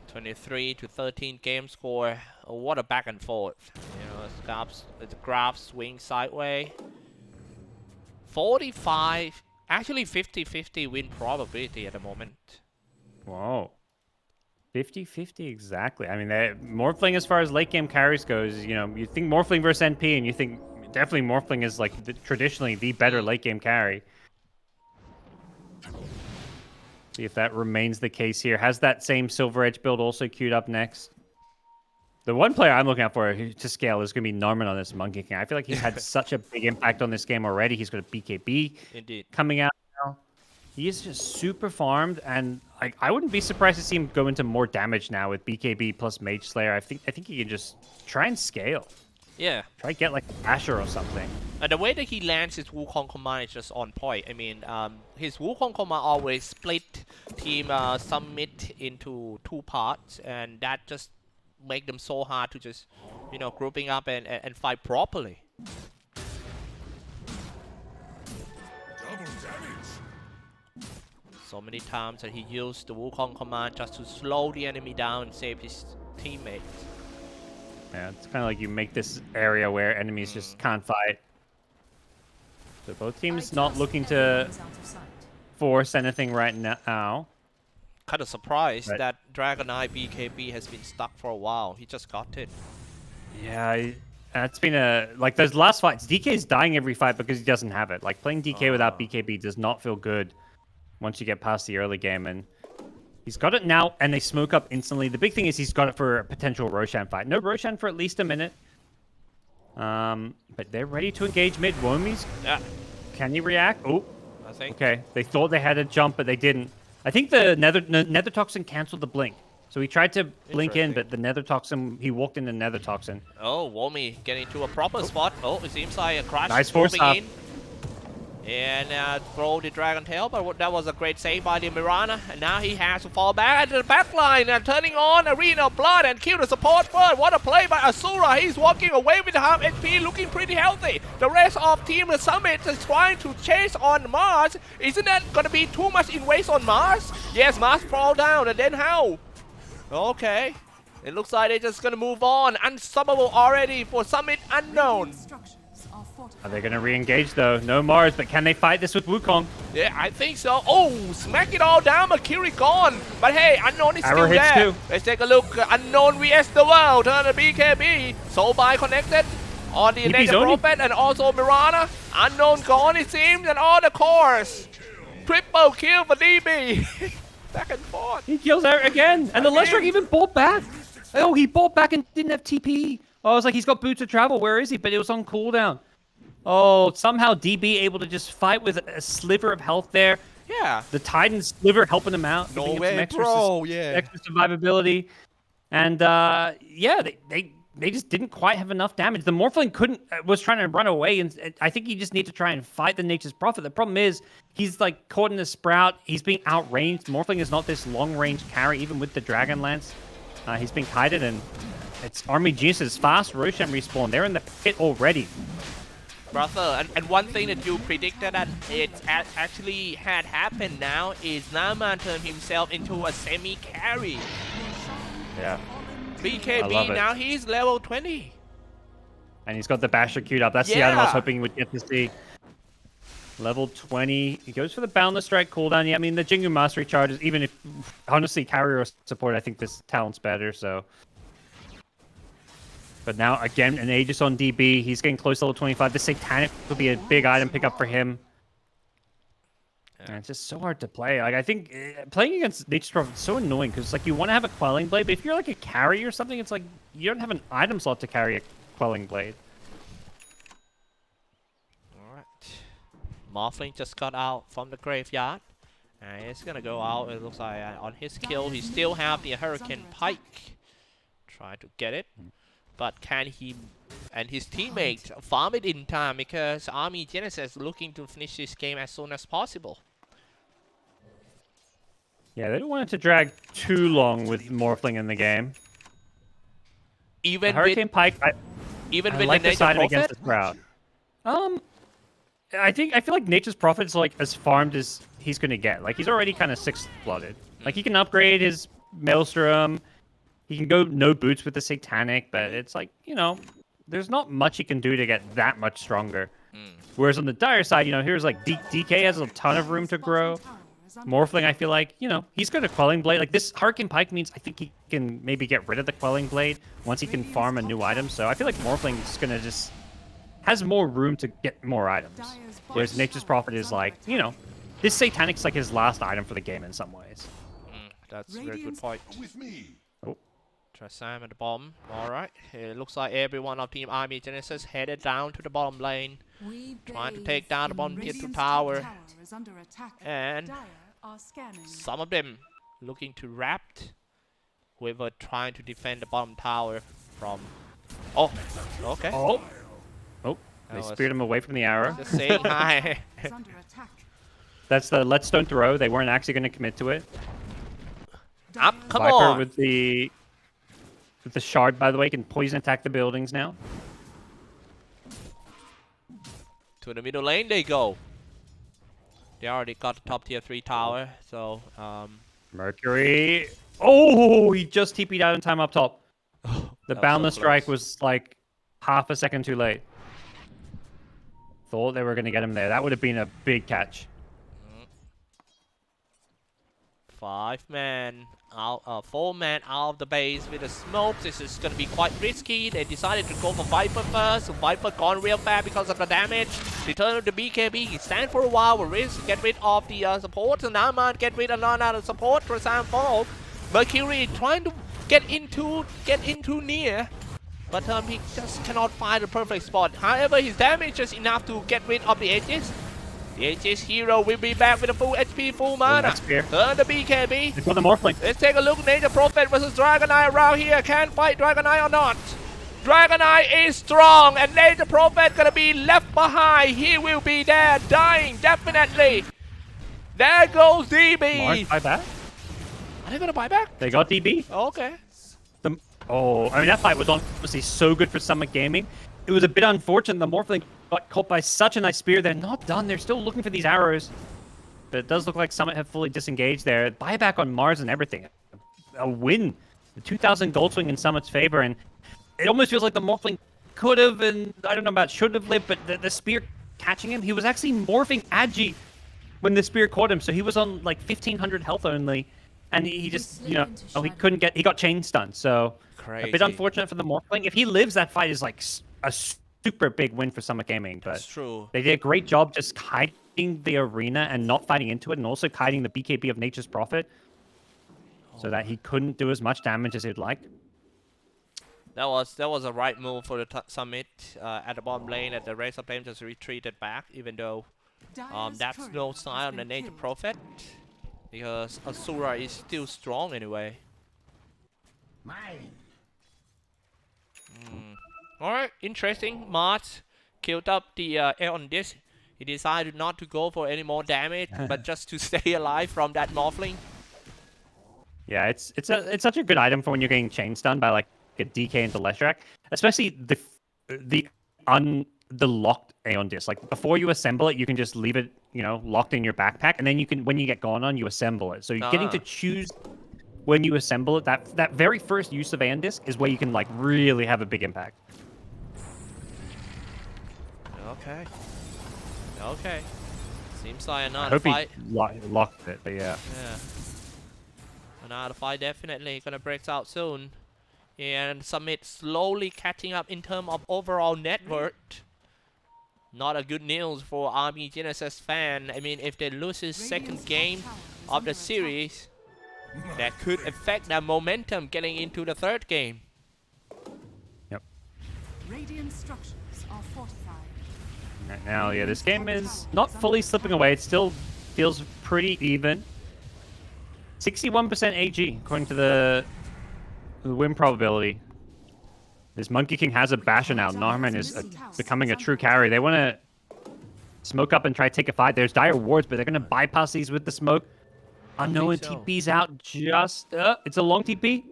23 to 13 game score. Oh, what a back and forth. You know, the graph swing sideways. 45, actually 50-50 win probability at the moment. Whoa. 50-50 exactly. I mean, Morphling as far as late game carries goes, you know, you think Morphling versus NP, and you think definitely Morphling is like traditionally the better late game carry. See if that remains the case here. Has that same Silver Edge build also queued up next? The one player I'm looking out for to scale is going to be Norman on this Monkey King. I feel like he's had such a big impact on this game already. He's got a BKB coming out now. He is just super farmed, and I wouldn't be surprised to see him go into more damage now with BKB plus Mage Slayer. I think he can just try and scale. Yeah. Try to get like a Asher or something. And the way that he lands his Wukong command is just on point. I mean, his Wukong command always split Team Summit into 2 parts, and that just make them so hard to just, you know, grouping up and fight properly. So many times that he used the Wukong command just to slow the enemy down and save his teammates. Yeah, it's kind of like you make this area where enemies just can't fight. So both teams not looking to force anything right now. Kind of surprised Right. that Dragon Eye BKB has been stuck for a while. He just got it. Yeah, that's been like those last fights. DK is dying every fight because he doesn't have it. Like playing DK without BKB does not feel good once you get past the early game. And he's got it now, and they smoke up instantly. The big thing is he's got it for a potential Roshan fight. No Roshan for at least a minute. But they're ready to engage mid. Womi's. Yeah, Can he react? Oh, I think. okay. They thought they had a jump, but they didn't. I think the nether toxin canceled the blink. So he tried to blink in, but the nether toxin, he walked into nether toxin. Oh, Womi getting to a proper spot. Oh, it seems like a crash Nice is force moving up. in. And throw the Dragon Tail, but that was a great save by the Mirana. And now he has to fall back into the back line and turning on Arena of Blood and kill the support first. What a play by Asura. He's walking away with half HP, looking pretty healthy. The rest of Team Summit is trying to chase on Mars. Isn't that going to be too much in waste on Mars? Yes, Mars fall down, and then how? Okay. It looks like they're just going to move on. Unstoppable already for Summit Unknown. Are they going to re-engage, though? No Mars, but can they fight this with Wukong? Yeah, I think so. Oh, smack it all down, but Kiri gone. But hey, Unknown is Arrow still hits there. too. Let's take a look. Unknown vs the world. Turn the BKB. Soulby connected on the DP's Naked only- Prophet and also Mirana. Unknown gone, it seems, and all the cores. Triple kill for DB. Back and forth. He kills her again, and the Leshrac even bought back. Oh, he bought back and didn't have TP. Oh, I was like, he's got boots of travel. Where is he? But it was on cooldown. Oh, somehow DB able to just fight with a sliver of health there. Yeah. The Titan sliver helping him out. No giving him way, some extra bro. Yeah. extra survivability. And yeah, they just didn't quite have enough damage. The Morphling was trying to run away, and I think you just need to try and fight the Nature's Prophet. The problem is he's like caught in a sprout. He's being outranged. Morphling is not this long-range carry, even with the Dragon Lance. He's being kited, and it's Army Genius's fast Roshan respawn. They're in the pit already. Brother, and one thing that you predicted that it actually had happened now is Nama turned himself into a semi-carry. Yeah. I love BKB it. now he's level 20. And he's got the Basher queued up. That's the item I was Yeah. hoping we'd get to see. Level 20. He goes for the Boundless Strike cooldown. Yeah, I mean, the Jingu Mastery charges, even if, honestly, carrier support, I think this talent's better, so. But now, again, an Aegis on DB. He's getting close to level 25. The Satanic will be a big item pickup for him. And it's just so hard to play. Like, I think playing against Nature's Prophet is so annoying because, like, you want to have a Quelling Blade, but if you're, like, a carry or something, it's like you don't have an item slot to carry a Quelling Blade. Alright. Morphling just got out from the graveyard. And he's gonna go out. It looks like on his kill, he still have the Hurricane Pike. Try to get it. But can he and his teammate farm it in time because Army Genesis looking to finish this game as soon as possible. Yeah, they don't want it to drag too long with Morphling in the game. Even Hurricane with Pike, I the like the Nature side against Prophet? this crowd. I feel like Nature's Prophet is like as farmed as he's gonna get. Like he's already kind of 6-blooded. Like he can upgrade his Maelstrom. He can go no boots with the Satanic, but it's like, you know, there's not much he can do to get that much stronger. Whereas on the Dire side, you know, here's like DK has a ton of room to grow. Morphling, I feel like, you know, he's got a Quelling Blade. Like this Hurricane Pike means I think he can maybe get rid of the Quelling Blade once he can farm a new item. So I feel like Morphling's gonna just has more room to get more items. Whereas Nature's Prophet is like, you know, this Satanic's like his last item for the game in some ways. That's a very good point. Oh. Try Sam at the bottom. Alright. It looks like everyone of Team Army Genesis headed down to the bottom lane. Trying to take down the bottom tier 2 tower. And some of them looking to Rapt. Whoever trying to defend the bottom tower from... Oh, okay. Oh, they That was- speared him away from the arrow. Just saying hi. That's the Let's Don't Throw. They weren't actually going to commit to it. Up, come Viper on. with the shard, by the way, can poison attack the buildings now. To the middle lane they go. They already got the top tier 3 tower, so Mercury. Oh, he just TP'd out in time up top. The that was so Boundless Strike close. was like half a second too late. Thought they were going to get him there. That would have been a big catch. 5-man out, 4-man out of the base with the smoke. This is gonna be quite risky. They decided to go for Viper first. So Viper gone real fast because of the damage. Return of the BKB. He stand for a while. Will risk get rid of the support. So now man get rid of another support for Sam Fall. Mercury trying to get into near. But he just cannot find the perfect spot. However, his damage is enough to get rid of the Aegis. The Aegis hero will be back with a full HP, full mana. Turn the BKB. It's for the Morphling. Let's take a look. Nature Prophet versus Dragon Eye around here. Can fight Dragon Eye or not? Dragon Eye is strong, and Nature Prophet gonna be left behind. He will be there, dying definitely. There goes DB. Mars buy back? Are they gonna buy back? They got DB. Okay. I mean, that fight was honestly so good for Summit Gaming. It was a bit unfortunate. The Morphling got caught by such a nice spear. They're not done. They're still looking for these arrows. But it does look like Summit have fully disengaged there. Buyback on Mars and everything. A win. The 2,000 gold swing in Summit's favor. And it almost feels like the Morphling could have, and I don't know about should have lived, but the spear catching him, he was actually morphing Agi when the spear caught him. So he was on like 1,500 health only. And he just, he got chain stunned. So Crazy. A bit unfortunate for the Morphling. If he lives, that fight is like a super big win for Summit Gaming. But That's true. They did a great job just kiting the arena and not fighting into it, and also kiting the BKB of Nature's Prophet, so that he couldn't do as much damage as he'd like. That was a right move for the Summit at the bottom lane. At the Razor Flame just retreated back, even though that's no sign on the Nature Prophet, because Asura is still strong anyway. Alright, interesting. Mars killed up the on this. He decided not to go for any more damage, but just to stay alive from that Morphling. Yeah, it's such a good item for when you're getting chain stunned by like a DK into Leshrac, especially the locked Aeon Disc. Like before you assemble it, you can just leave it, locked in your backpack, and then you can, when you get gone on, you assemble it. So you're getting to choose when you assemble it. That very first use of Aeon Disc is where you can like really have a big impact. Okay. Seems like I another hope fight. he locked it, but yeah. Another fight definitely gonna break out soon. And Summit slowly catching up in terms of overall net worth. Not a good news for Army Genesis fan. I mean, if they lose his second game of the series, that could affect their momentum getting into the third game. Yep. Radiant structures are fortified. Right now, yeah, this game is not fully slipping away. It still feels pretty even. 61% AG, according to the win probability. This Monkey King has a Basher now. Narman is becoming a true carry. They want to smoke up and try to take a fight. There's dire wards, but they're going to bypass these with the smoke. Unknown TP's out just... it's a long TP.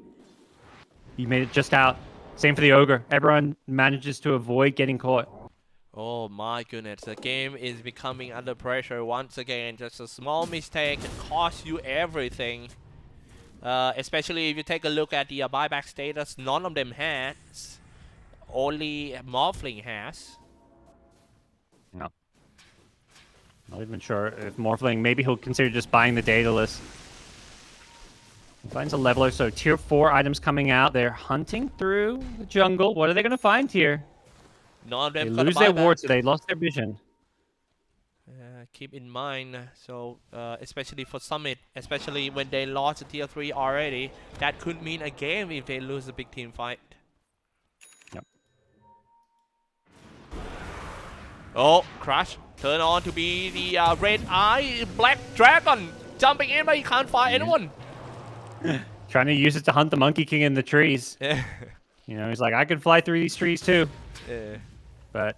You made it just out. Same for the Ogre. Everyone manages to avoid getting caught. Oh my goodness, the game is becoming under pressure once again. Just a small mistake can cost you everything. Especially if you take a look at the buyback status, none of them has. Only Morphling has. No. Not even sure if Morphling, maybe he'll consider just buying the data list. He finds a leveler, so tier 4 items coming out. They're hunting through the jungle. What are they going to find here? None of them they lose their wards, so they lost their vision. Keep in mind, so especially for Summit, especially when they lost the tier 3 already, that could mean a game if they lose a big team fight. Yep. Oh, Crash turn on to be the red eye black dragon jumping in, but he can't find anyone. Trying to use it to hunt the Monkey King in the trees. He's like, I can fly through these trees too. But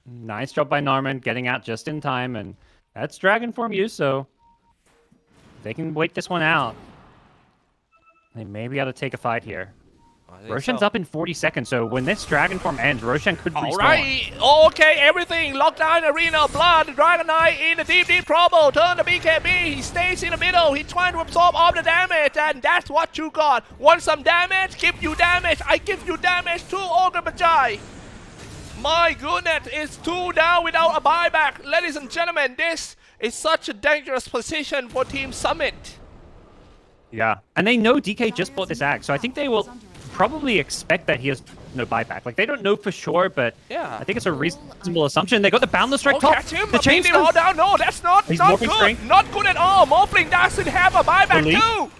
nice job by Norman getting out just in time, and that's Dragon Form use, so they can wait this one out. They may be able to take a fight here. Roshan's up in 40 seconds, so when this Dragon Form ends, Roshan could respawn. Alright, okay, everything locked down arena, blood, Dragon Eye in a deep trouble. Turn the BKB, he stays in the middle, he's trying to absorb all the damage, and that's what you got. Want some damage? Give you damage. I give you damage to Ogre Bajai. My goodness, it's 2 down without a buyback. Ladies and gentlemen, this is such a dangerous position for Team Summit. Yeah, and they know DK just bought this axe, so I think they will probably expect that he has no buyback. Like, they don't know for sure, but Yeah. I think it's a reasonable assumption. They got the Boundless Strike Oh, top. catch him! The Beat him chainstone. all down. No, that's not He's not morphing good. strength. Not good at all. Morphling doesn't have a buyback Elite. too.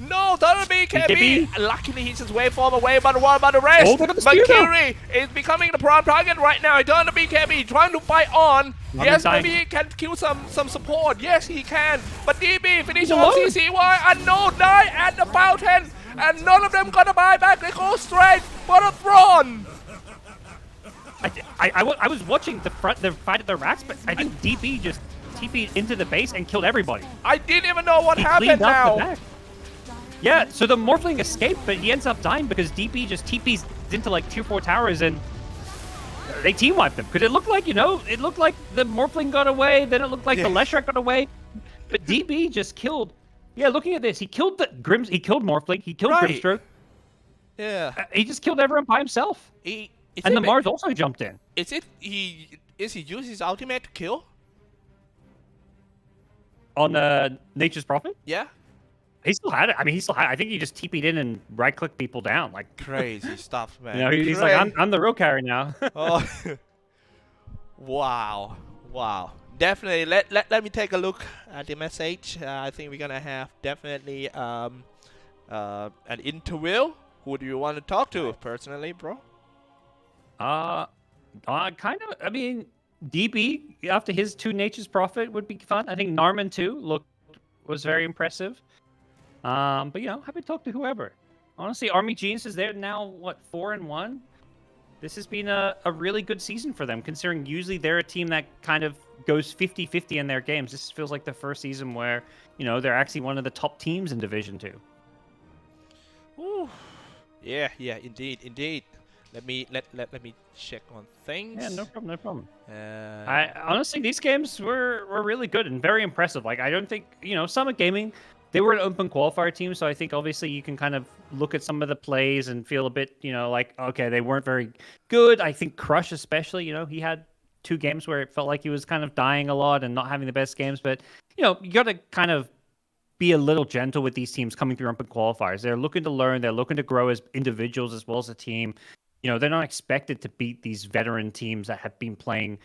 No, doesn't be BKB. KB. Luckily, he's just way far away, but what about the rest? Oh, they got the spear though. Mercury is becoming the prime target right now. He turned to BKB, trying to fight on. Not Yes, dying. maybe he can kill some support. Yes, he can. But DB finish He's off alone. CCY and no die at the fountain. And none of them got a buyback. They go straight for the throne. I was watching the fight at the racks, but I think DP just TP'd into the base and killed everybody. I didn't even know what He happened cleaned up the now. back. Yeah, so the Morphling escaped, but he ends up dying because DP just TP's into like tier 4 towers and they team wiped them. Because it looked like, it looked like the Morphling got away, then it looked like the Leshrac got away. But DP just killed. Yeah, looking at this, he killed the Grims, he killed Morphling, he killed Right. Grimstroke. Yeah. He just killed everyone by himself. And the Mars also jumped in. Is he use his ultimate to kill? On Nature's Prophet? Yeah. He still had it. I mean, he still had it. I think he just TP'd in and right-clicked people down. Like, Crazy stuff, man. he's like, I'm the real carry now. Oh. Wow. Wow. Definitely. Let me take a look at the message. I think we're gonna have definitely an interview. Who do you want to talk to personally, bro? Kind of. I mean, DB after his 2 Nature's Prophet would be fun. I think Narman too was very impressive. But happy to talk to whoever. Honestly, Army Genius is there now. What, 4-1? This has been a really good season for them, considering usually they're a team that kind of goes 50-50 in their games. This feels like the first season where they're actually one of the top teams in Division 2. Ooh. Yeah. Indeed. Let me check on things. Yeah, no problem. Uh, I honestly, these games were really good and very impressive. Like, I don't think Summit Gaming, they were an open qualifier team, so I think obviously you can kind of look at some of the plays and feel a bit, like, okay, they weren't very good. I think Crush especially, he had 2 games where it felt like he was kind of dying a lot and not having the best games. But you got to kind of be a little gentle with these teams coming through open qualifiers. They're looking to learn, they're looking to grow as individuals as well as a team. They're not expected to beat these veteran teams that have been playing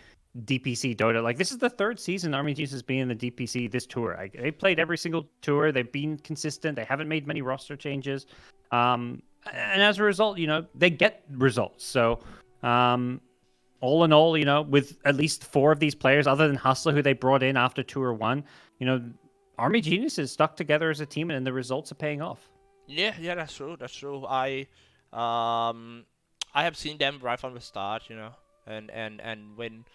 DPC Dota. Like, this is the 3rd season Army Genius has been in the DPC this tour. They played every single tour. They've been consistent. They haven't made many roster changes. And as a result, they get results. So, all in all, with at least 4 of these players, other than Hustler, who they brought in after Tour 1, Army Genius is stuck together as a team, and the results are paying off. Yeah, that's true. I have seen them right from the start, and when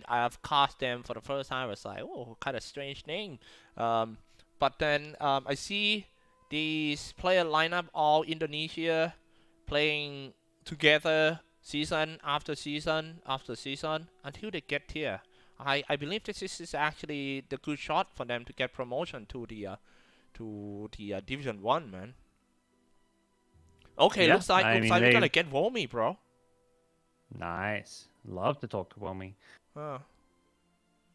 I have cast them for the first time, I was like, oh, kind of strange name. But then I see these player lineup all Indonesia playing together season after season after season until they get here. I believe this is actually the good shot for them to get promotion to the Division 1, man. Okay, Yeah, looks like we're gonna get Womi, bro. Nice. Love to talk to Womi. Oh.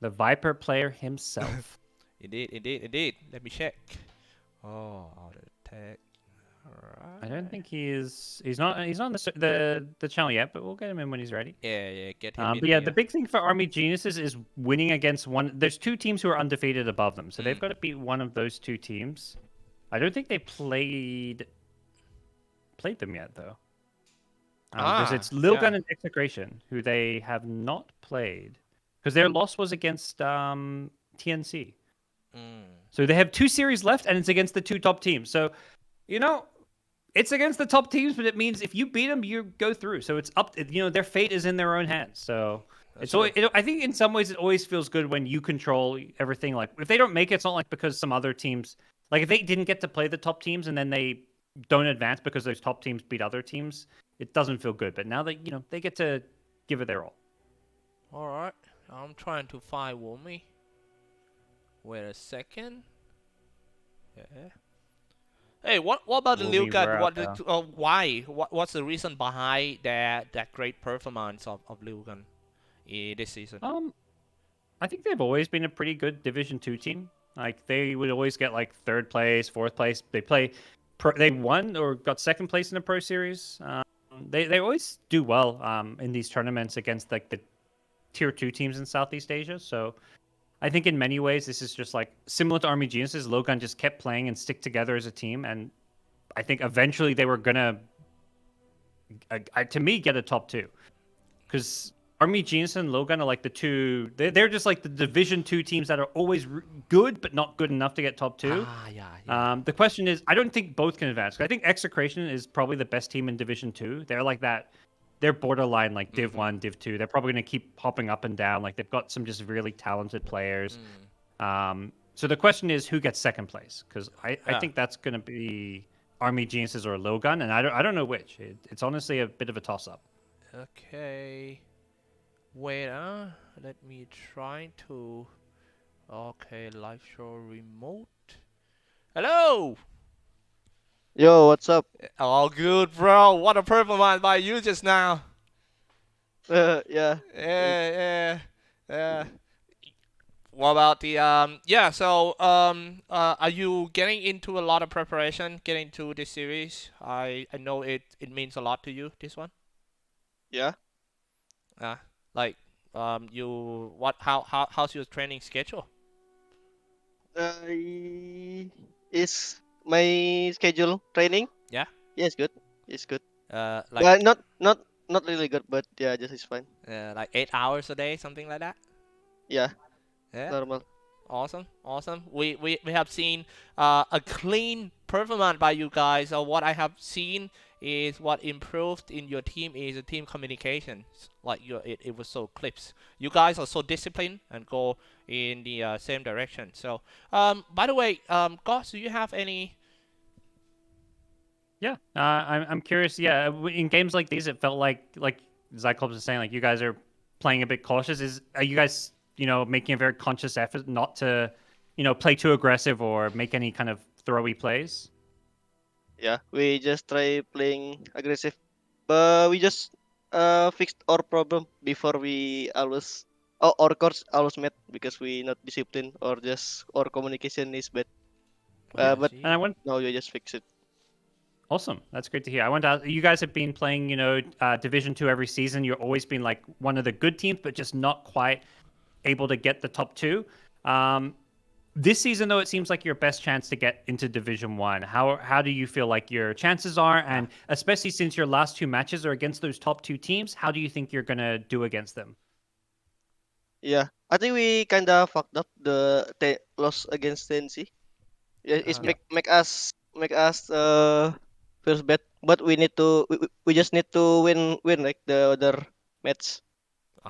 The Viper player himself. Indeed. Let me check. Oh, auto attack. Alright. I don't think he's not on the channel yet, but we'll get him in when he's ready. Yeah, get him in But yeah, here. the big thing for Army Geniuses is winning against one. There's 2 teams who are undefeated above them, so they've got to beat one of those 2 teams. I don't think they played them yet, though. Because it's Lil Gun and Execration, who they have not played. Because their loss was against TNC. So they have 2 series left, and it's against the 2 top teams. So, it's against the top teams, but it means if you beat them, you go through. So it's up. Their fate is in their own hands. So I think in some ways it always feels good when you control everything. Like, if they don't make it, it's not like because some other teams, like if they didn't get to play the top teams and then they don't advance because those top teams beat other teams, it doesn't feel good. But now that they get to give it their all. All right, I'm trying to find Womi. Wait a second. Yeah. Hey, what about the Liu Gun? Why? What's the reason behind that great performance of Liu Gun this season? I think they've always been a pretty good Division 2 team. Like they would always get like third place, fourth place. They won or got second place in the Pro Series. They always do well in these tournaments against like the tier 2 teams in Southeast Asia. So I think in many ways this is just like similar to Army Geniuses. Logan just kept playing and stick together as a team, and I think eventually they were gonna, to me, get a top 2, because Army Genius and Logan are like the two. They're just like the Division 2 teams that are always good but not good enough to get top 2. Yeah. The question is, I don't think both can advance. I think Execration is probably the best team in Division 2. They're like that. They're borderline like Div 1, Div 2. They're probably going to keep hopping up and down. Like they've got some just really talented players. So the question is, who gets second place? Because I think that's going to be Army Geniuses or Logan, and I don't know which. It's honestly a bit of a toss up. Okay. Wait, let me try to. Okay, live show remote. Hello. Yo, what's up? All good, bro. What a performance by you just now. Yeah. Yeah. What about the yeah, so are you getting into a lot of preparation getting to this series? I know it means a lot to you, this one. Yeah. Like how's your training schedule? Is my schedule training? Yeah. Yeah, it's good. It's good. Like But not really good, but yeah, just it's fine. like 8 hours a day, something like that. Yeah, Yeah. normal. Awesome. We have seen a clean performance by you guys. What I have seen is what improved in your team is the team communication. Like it was so clips. You guys are so disciplined and go in the same direction. So by the way, Goss, do you have any? Yeah, I'm curious. Yeah, in games like these, it felt like Xyclopz was saying, like you guys are playing a bit cautious. Are you guys making a very conscious effort not to play too aggressive or make any kind of throwy plays? Yeah, we just try playing aggressive, but we just fixed our problem before we always our course always met because we not disciplined or just our communication is bad. But And I want now you just fix it. Awesome. That's great to hear. I want to ask, you guys have been playing, Division 2 every season. You're always been like one of the good teams, but just not quite able to get the top 2. This season, though, it seems like your best chance to get into Division 1. How do you feel like your chances are? And especially since your last 2 matches are against those top 2 teams, how do you think you're going to do against them? Yeah, I think we kind of fucked up the loss against TNC. Yeah, it's Yeah. make us feels bad, but we just need to win like the other match.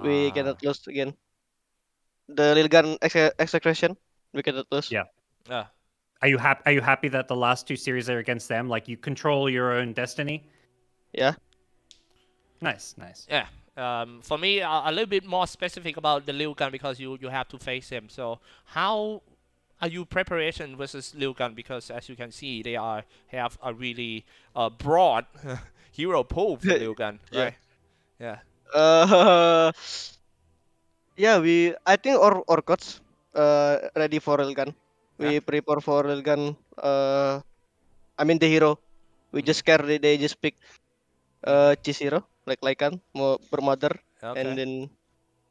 We cannot lose again. The Lilgan execution, we cannot lose. Yeah. Yeah. Are you happy that the last 2 series are against them? Like you control your own destiny? Yeah. Nice. Yeah. For me, a little bit more specific about the Liu Gun because you have to face him. So how are you preparation versus Liu Gun? Because as you can see, they have a really broad hero pool for Liu Gun, Yeah. right? Yeah. Yeah. I think our coach ready for Lilgan. We prepare for Lilgan. I mean the hero. We just care they just pick cheese hero like Lycan more bermother, and Okay. then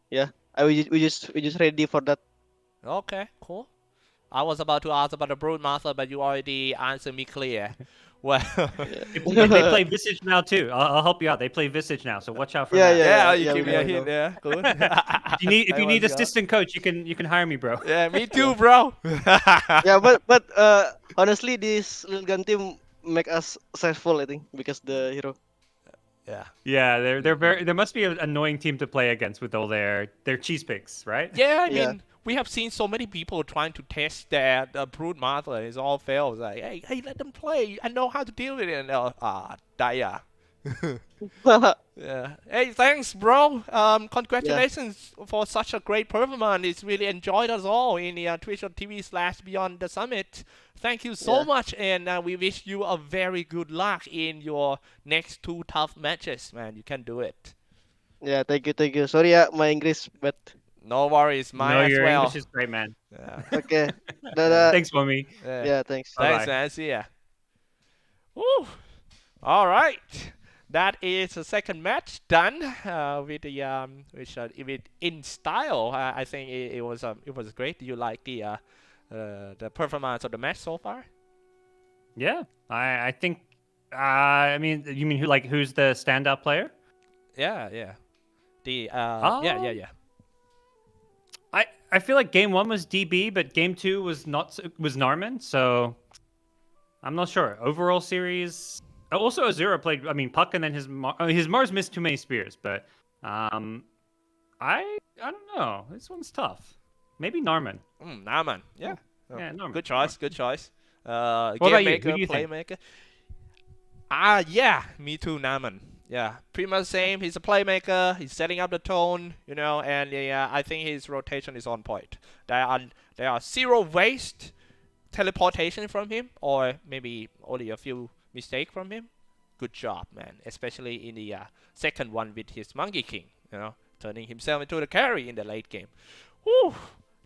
yeah, we just ready for that. Okay. Cool. I was about to ask about the Broodmaster, but you already answered me clear. Well. They play Visage now too. I'll help you out. They play Visage now, so watch out for Yeah, that. Yeah, yeah, you yeah, give we me a know, hint know. there. Good. If you need assistant coach, you can hire me, bro. Yeah, me too, bro. Yeah, but honestly, this Lilgan team make us successful, I think, because the hero. Yeah. Yeah, they're very. There must be an annoying team to play against with all their cheese picks, right? Yeah, I Yeah. mean, we have seen so many people trying to test their Broodmaster. It's all fails. Like, hey, let them play. I know how to deal with it. And Daya. Yeah. Hey, thanks, bro. Congratulations for such a great performance. It's really enjoyed us all in the twitch.tv/Beyond the Summit. Thank you so Yeah. much, and we wish you a very good luck in your next 2 tough matches, man. You can do it. Yeah, thank you. Sorry, my English, but No worries, No, mine as your well. English is great, man. Yeah. Okay. That, Thanks, Mommy. Yeah. yeah, thanks. Thanks, Bye-bye. man. See ya. Woo. All right. That is the second match done with the with in style. I think it was great. Do you like the performance of the match so far? Yeah, I think. I mean, you mean who's the standout player? Yeah, yeah. The Oh. yeah. I feel like game 1 was DB, but game 2 was was Narman. So I'm not sure. Overall series. Also, Azura played. I mean, Puck, and then his Mars missed too many spears, but I don't know. This one's tough. Maybe Narman. Naman. Yeah. Oh, Yeah, Narman. good choice. Good choice. What Game about you? maker, Who do you think? playmaker. Yeah, me too, Naman. Yeah, pretty much same. He's a playmaker. He's setting up the tone, you know, and I think his rotation is on point. There are zero waste teleportation from him, or maybe only a few mistakes from him. Good job, man. Especially in the second one with his Monkey King, you know, turning himself into the carry in the late game. Whew.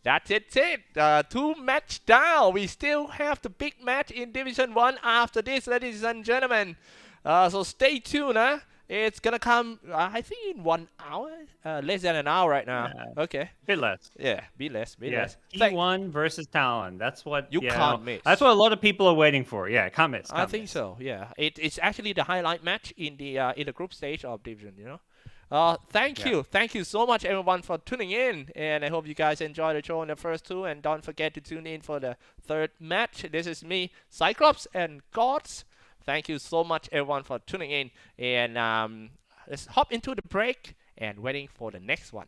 That's it. 2 match down. We still have the big match in Division 1 after this, ladies and gentlemen. So stay tuned, huh? It's gonna come, I think, in 1 hour. Less than an hour right now. Yeah. Okay. Bit less. Yeah, be less. Yeah. Thank- T1 versus Talon. That's what You can't miss. That's what a lot of people are waiting for. Yeah, can't miss. I can't think miss. so. Yeah, it's actually the highlight match in the group stage of Division. You know. Thank you so much everyone for tuning in, and I hope you guys enjoyed the show in the first 2, and don't forget to tune in for the third match. This is me, Xyclopz and GoDz. Thank you so much everyone for tuning in, and let's hop into the break and waiting for the next one.